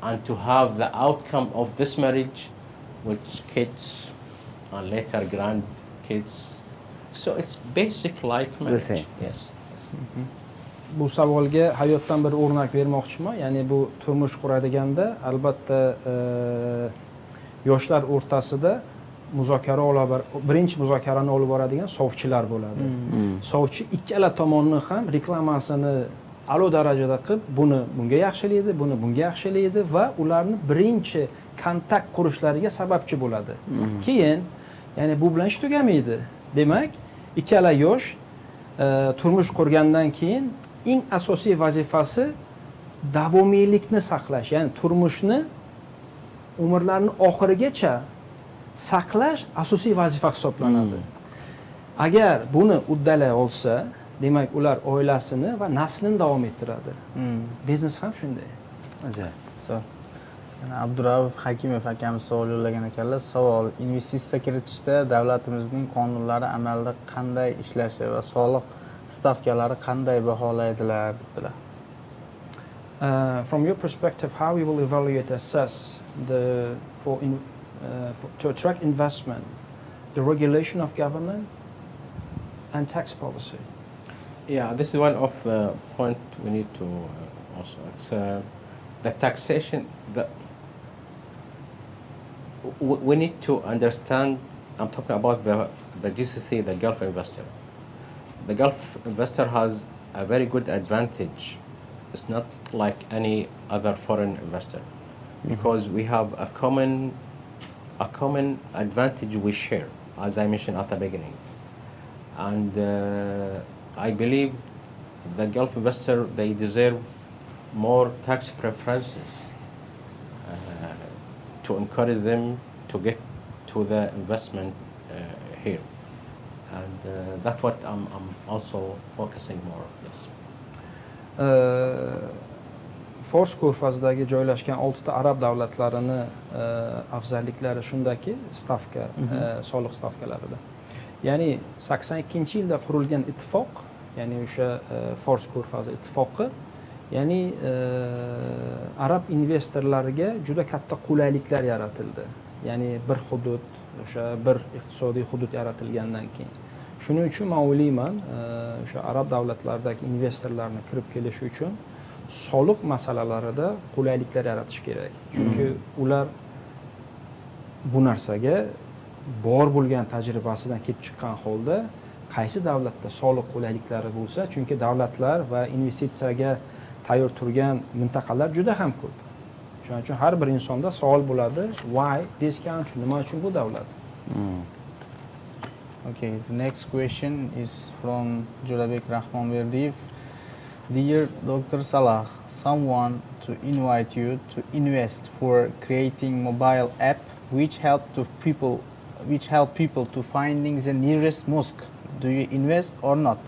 and to have the outcome of this marriage with kids and later grandkids. So it's basic life marriage. same. Yes. Bu savolga hayotdan bir o'rnak bermoqchiman. Ya'ni bu turmush quradiganda albatta yoshlar o'rtasida muzokara birinchi muzokarani olib boradigan sovchilar bo'ladi. Sovchi ikkala tomonni ham reklamasini a'lo darajada qilib, bunga yaxshilaydi, bunga yaxshilaydi va ularni birinchi kontakt qurishlariga sababchi bo'ladi. Keyin, ya'ni bu bilan ish tugamaydi. Demak, ikkala yosh turmush qurgandan keyin eng asosiy vazifasi davomiylikni saqlash, ya'ni turmushni umrlarining oxirigacha saqlash asosiy vazifa hisoblanadi. Agar buni uddalay olsa, demak ular oilasini va naslini davom ettiradi. Biznes ham shunday. Ajoyib. Zo'r. Yana Abdurauf Hakimov akamiz savol yo'llagan ekanlar. Savol: investitsiya kiritishda davlatimizning qonunlari amalda qanday ishlashi va soliq stavkalari qanday baholaydilar debdilar. From your perspective, how you will evaluate, assess to attract investment, the regulation of government and tax policy? Yeah, this is one of the point we need to also. It's the taxation. We need to understand. I'm talking about the GCC, the Gulf investor. The Gulf investor has a very good advantage. It's not like any other foreign investor, because we have a common advantage we share, as I mentioned at the beginning. And I believe the Gulf investor, they deserve more tax preferences to encourage them to get to the investment here. And that's what I'm also focusing more on this. Fors ko'rfazidagi joylashgan 6 ta arab davlatlarini afzalliklari shundaki, stavka, soliq stavkalarida. Ya'ni 82-yilda qurilgan ittifoq, ya'ni o'sha Fors ko'rfazi ittifoqi, ya'ni arab investorlariga juda katta qulayliklar yaratildi. Ya'ni bir hudud, o'sha bir iqtisodiy hudud yaratilgandan keyin. Shuning uchun men o'ylayman, o'sha arab davlatlaridagi investorlarni kirib kelishi uchun soliq masalalarida qulayliklar yaratish kerak. Chunki ular bu narsaga bor bo'lgan tajribasidan kelib chiqqan holda qaysi davlatda soliq qulayliklari bo'lsa, chunki davlatlar va investitsiyaga tayyor turgan mintaqalar juda ham ko'p. Shuning uchun har bir insonda savol bo'ladi, why this country, nima uchun bu davlat? Okay, the next question is from Julabek Rahmonberdiyev. Dear Dr. Salah, someone to invite you to invest for creating mobile app which help people to finding the nearest mosque. Do you invest or not?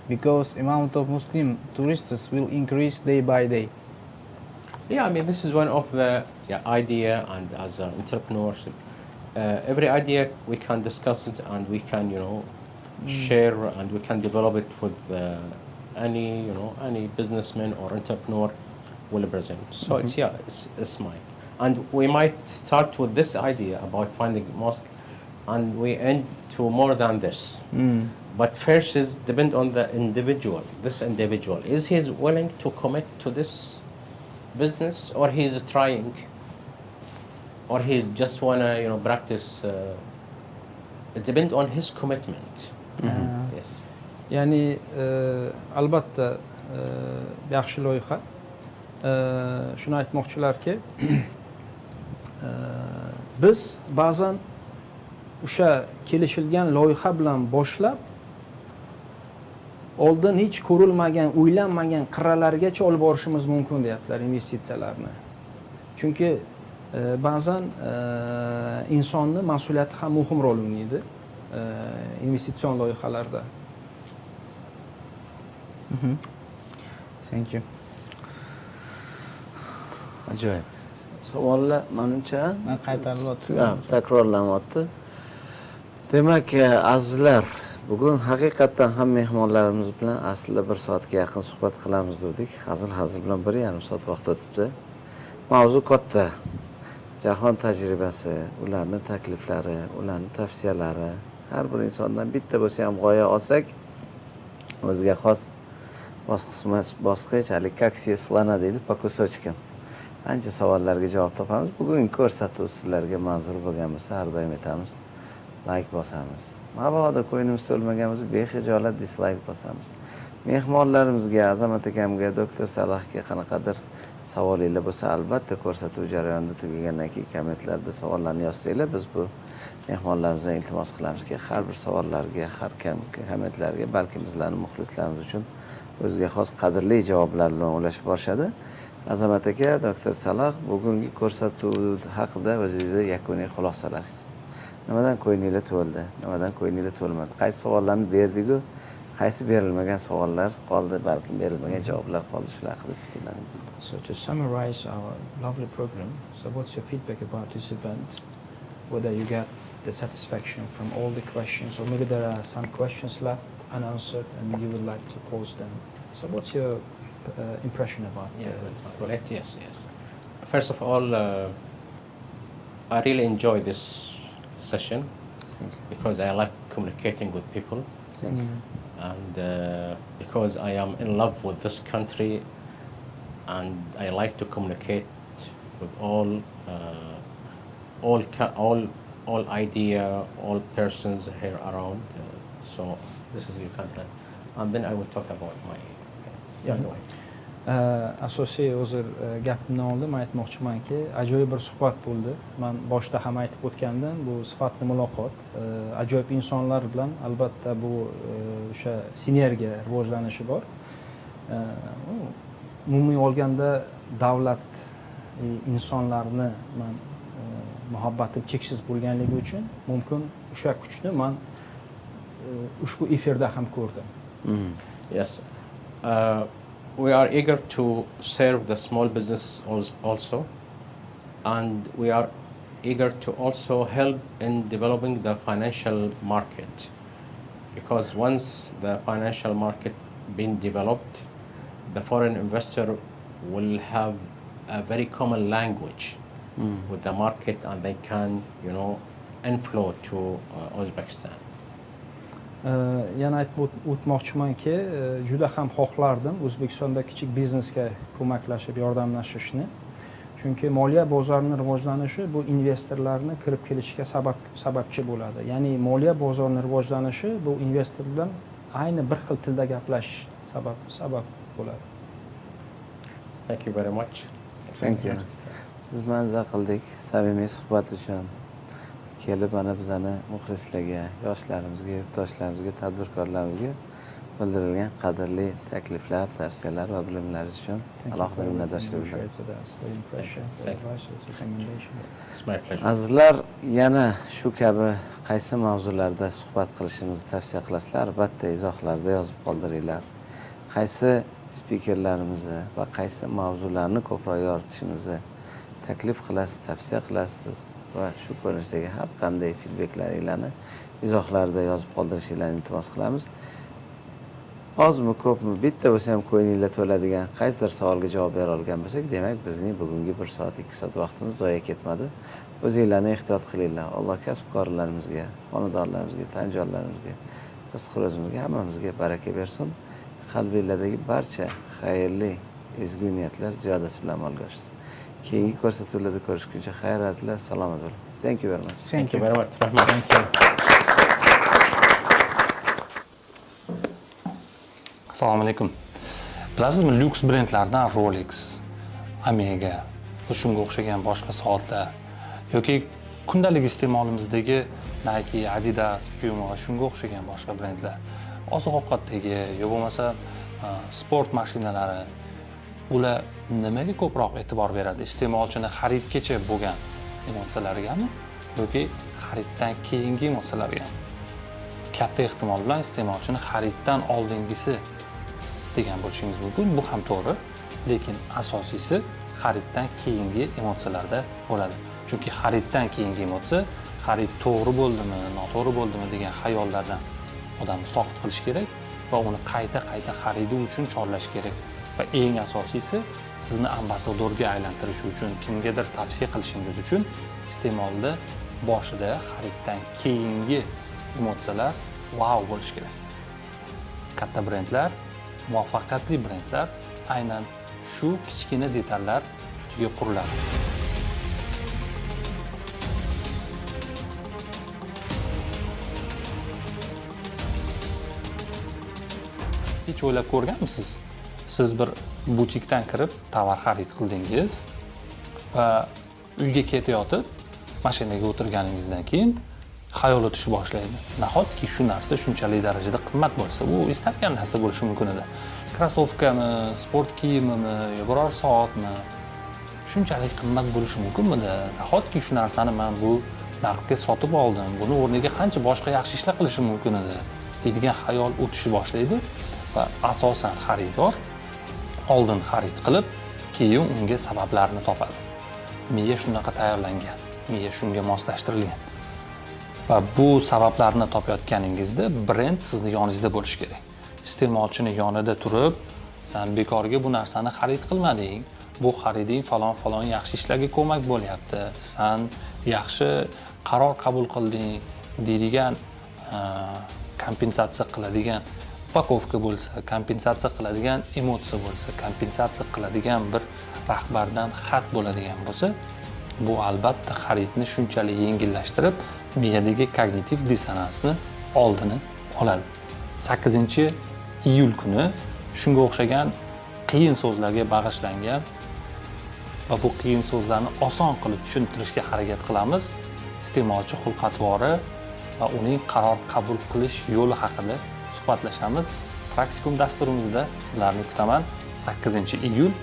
Because amount of Muslim tourists will increase day by day. Yeah, I mean, this is one of the idea, and as an entrepreneurship, every idea we can discuss it and we can, share and we can develop it with any businessman or entrepreneur will present. So it's mine. And we might start with this idea about finding mosque, and we end to more than this. But first is depend on the individual. This individual, is he willing to commit to this business, or he's trying, or he just wanna practice? It depends on his commitment. Yes. Ya'ni albatta yaxshi loyiha. Shuni aytmoqchilarki, biz ba'zan o'sha kelishilgan loyiha bilan boshlab oldin hech ko'rilmagan, o'ylanmagan qirralargacha olib borishimiz mumkin deyaptilar investitsiyalarni. Chunki ba'zan insonni mas'uliyati ham muhim rol o'ynaydi investitsion loyihalarda. Thank you. Ajoyib. Savollar menimcha Qaytarilyapti. takrorlanyapti. Demak, azizlar, bugun haqiqatdan ham mehmonlarimiz bilan aslida 1 soatga yaqin suhbat qilamiz dedik. Hazil bilan 1,5 soat vaqt o'tibdi. Mavzu katta. Jahon tajribasi, ularning takliflari, ularning tavsiyalari, har bir insondan bitta bo'lsa ham g'oya olsak, o'ziga xos bosqich, hali kaksiya slana deydi, po kusochkam. Ancha savollarga javob topamiz. Bugungi ko'rsatuv sizlarga manzur bo'lgan bo'lsa, har doim aytamiz, like bosamiz. Mabodo ko'nglimiz to'lmagan bo'lsa, bexijolat dislike bosamiz. Mehmonlarimizga, Azamat akamga, doktor Salohga qanaqadir savolinglar bo'lsa, albatta ko'rsatuv jarayonida tugagandan keyin kommentlarda savollarni yozsanglar, biz bu mehmonlarimizdan iltimos qilamizki, har bir savollarga, har kommentlarga, balki bizlarning muxlislarimiz uchun o'ziga xos qadrli javoblar bilan ulashib borishadi. Azamat aka, doktor Saloh, bugungi ko'rsatuv haqida o'zingizning yakuniy xulosalaringiz. Nimadan ko'nglingiz to'ldi, nimadan ko'nglingiz to'lmadi? Qaysi savollarni berdik-ku, qaysi berilmagan savollar qoldi, balki berilmagan javoblar qoldi, shular haqida fikrlaringiz. So to summarize our lovely program, so what's your feedback about this event? Whether you get the satisfaction from all the questions, or maybe there are some questions left unanswered and you would like to pose them. So what's your impression about it? Correct, yes. First of all, I really enjoy this session because I like communicating with people. Thank you. And because I am in love with this country, and I like to communicate with all idea, all persons here around. So this is your content, and then I will talk about my. Yeah, go ahead. Asosiy hozir gapimdan oldin aytmoqchimanki, ajoyib bir suhbat bo'ldi. Men boshda ham aytib o'tgandim, bu sifatli muloqot, ajoyib insonlar bilan albatta bu o'sha sinergiya rivojlanishi bor. Umumiy olganda davlat insonlarni men muhabbatim cheksiz bo'lganligi uchun mumkin o'sha kuchni men ushbu efirda ham ko'rdim. Yes. We are eager to serve the small business also, and we are eager to also help in developing the financial market, because once the financial market been developed, the foreign investor will have a very common language with the market, and they can, inflow to Uzbekistan. Yana aytib o'tmoqchimanki, juda ham xohlardim O'zbekistonda kichik biznesga ko'maklashib, yordamlashishni. Chunki moliya bozorining rivojlanishi bu investorlarni kirib kelishiga sababchi bo'ladi. Ya'ni moliya bozorining rivojlanishi bu investor bilan ayni bir xil tilda gaplashish sabab bo'ladi. Thank you very much. Thank you. Siz manza qildik samimiy suhbat uchun. Kelib ana bizani muxlislarga, yoshlarimizga, yurtdoshlarimizga, tadbirkorlarimizga bildirilgan qadrli takliflar, tavsiyalar va bilimlaringiz uchun alohida minnatdorchilik bildiramiz. It's my pleasure. Azizlar, yana shu kabi qaysi mavzularda suhbat qilishimizni tavsiya qilasizlar, albatta izohlarda yozib qoldiringlar. Qaysi spikerlarimizni va qaysi mavzularni ko'proq yoritishimizni taklif qilasiz, tavsiya qilasiz va shu ko'rinishdagi har qanday feedbacklaringlarni izohlarda yozib qoldirishingizni iltimos qilamiz. Ozmi ko'pmi bitta bo'lsa ham ko'nglingizga to'ladigan qaysidir savolga javob bera olgan bo'lsak, demak bizning bugungi 1 soat 2 soat vaqtimiz zoya ketmadi. O'zingizlarni ehtiyot qilinglar. Alloh kasb-korlarimizga, xonadonlarimizga, tan-jonlarimizga, rizq-ro'zimizga, hammamizga baraka bersin. Qalbinglardagi barcha xayrli ezgu niyatlar ziyodasi bilan amalga oshsin. Keyingi ko'rsatuvlarda ko'rishguncha xayr azizlar, salomat bo'ling. Thank you very much. Thank you very much. Rahmat. Thank you. Assalomu alaykum. Bilasizmi, lyuks brendlardan Rolex, Omega va shunga o'xshagan boshqa soatlar yoki kundalik iste'molimizdagi Nike, Adidas, Puma va shunga o'xshagan boshqa brendlar, oziq-ovqatdagi yo bo'lmasa sport mashinalari, ular nimaga ko'proq e'tibor beradi? Iste'molchini xaridgacha bo'lgan emotsiyalargami yoki xariddan keyingi emotsiyalarga? Katta ehtimol bilan iste'molchini xariddan oldingisi degan bo'lishingiz mumkin. Bu ham to'g'ri, lekin asosiysi xariddan keyingi emotsiyalarda bo'ladi. Chunki xariddan keyingi emotsiya xarid to'g'ri bo'ldimi, noto'g'ri bo'ldimi degan xayollardan odamni soqit qilish kerak va uni qayta xaridi uchun chorlash kerak. Va eng asosiysi sizni ambassadorga aylantirish uchun, kimgadir tavsiya qilishingiz uchun iste'molda boshida xariddan keyingi emotsiyalar wow bo'lishi kerak. Katta brendlar, muvaffaqiyatli brendlar aynan shu kichkina detallar ustiga quriladi. Hech o'ylab ko'rganmisiz? Siz bir butikdan kirib tovar xarid qildingiz va uyga ketayotib mashinaga o'tirganingizdan keyin xayol o'tishi boshlaydi. Nahotki shu narsa shunchalik darajada qimmat bo'lsa, bu istalgan narsa bo'lishi mumkin edi. Krossovkami, sport kiyimimi, yo biror soatmi, shunchalik qimmat bo'lishi mumkinmidi? Nahotki shu narsani men bu narxga sotib oldim, buni o'rniga qancha boshqa yaxshi ishlar qilishim mumkin edi, deydigan xayol o'tishi boshlaydi va asosan xaridor oldin xarid qilib, keyin unga sabablarni topadi. Miya shunaqa tayyorlangan, miya shunga moslashtirilgan. Va bu sabablarni topayotganingizda brend sizni yoningizda bo'lishi kerak. Iste'molchini yonida turib, sen bekorga bu narsani xarid qilmading, bu xariding falon yaxshi ishlarga ko'mak bo'lyapti, sen yaxshi qaror qabul qilding deydigan, kompensatsiya qiladigan upakovka bo'lsa, kompensatsiya qiladigan emotsiya bo'lsa, kompensatsiya qiladigan bir rahbardan xat bo'ladigan bo'lsa, bu albatta xaridni shunchalik yengillashtirib, miyadagi kognitiv dissonansni oldini oladi. 8-iyul kuni shunga o'xshagan qiyin so'zlarga bag'ishlangan va bu qiyin so'zlarni oson qilib tushuntirishga harakat qilamiz. Iste'molchi xulq-atvori va uning qaror qabul qilish yo'li haqida suhbatlashamiz. Praksikum dasturimizda sizlarni kutaman. 8-iyul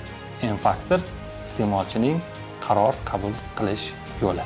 M-Factor iste'molchining qaror qabul qilish yo'li.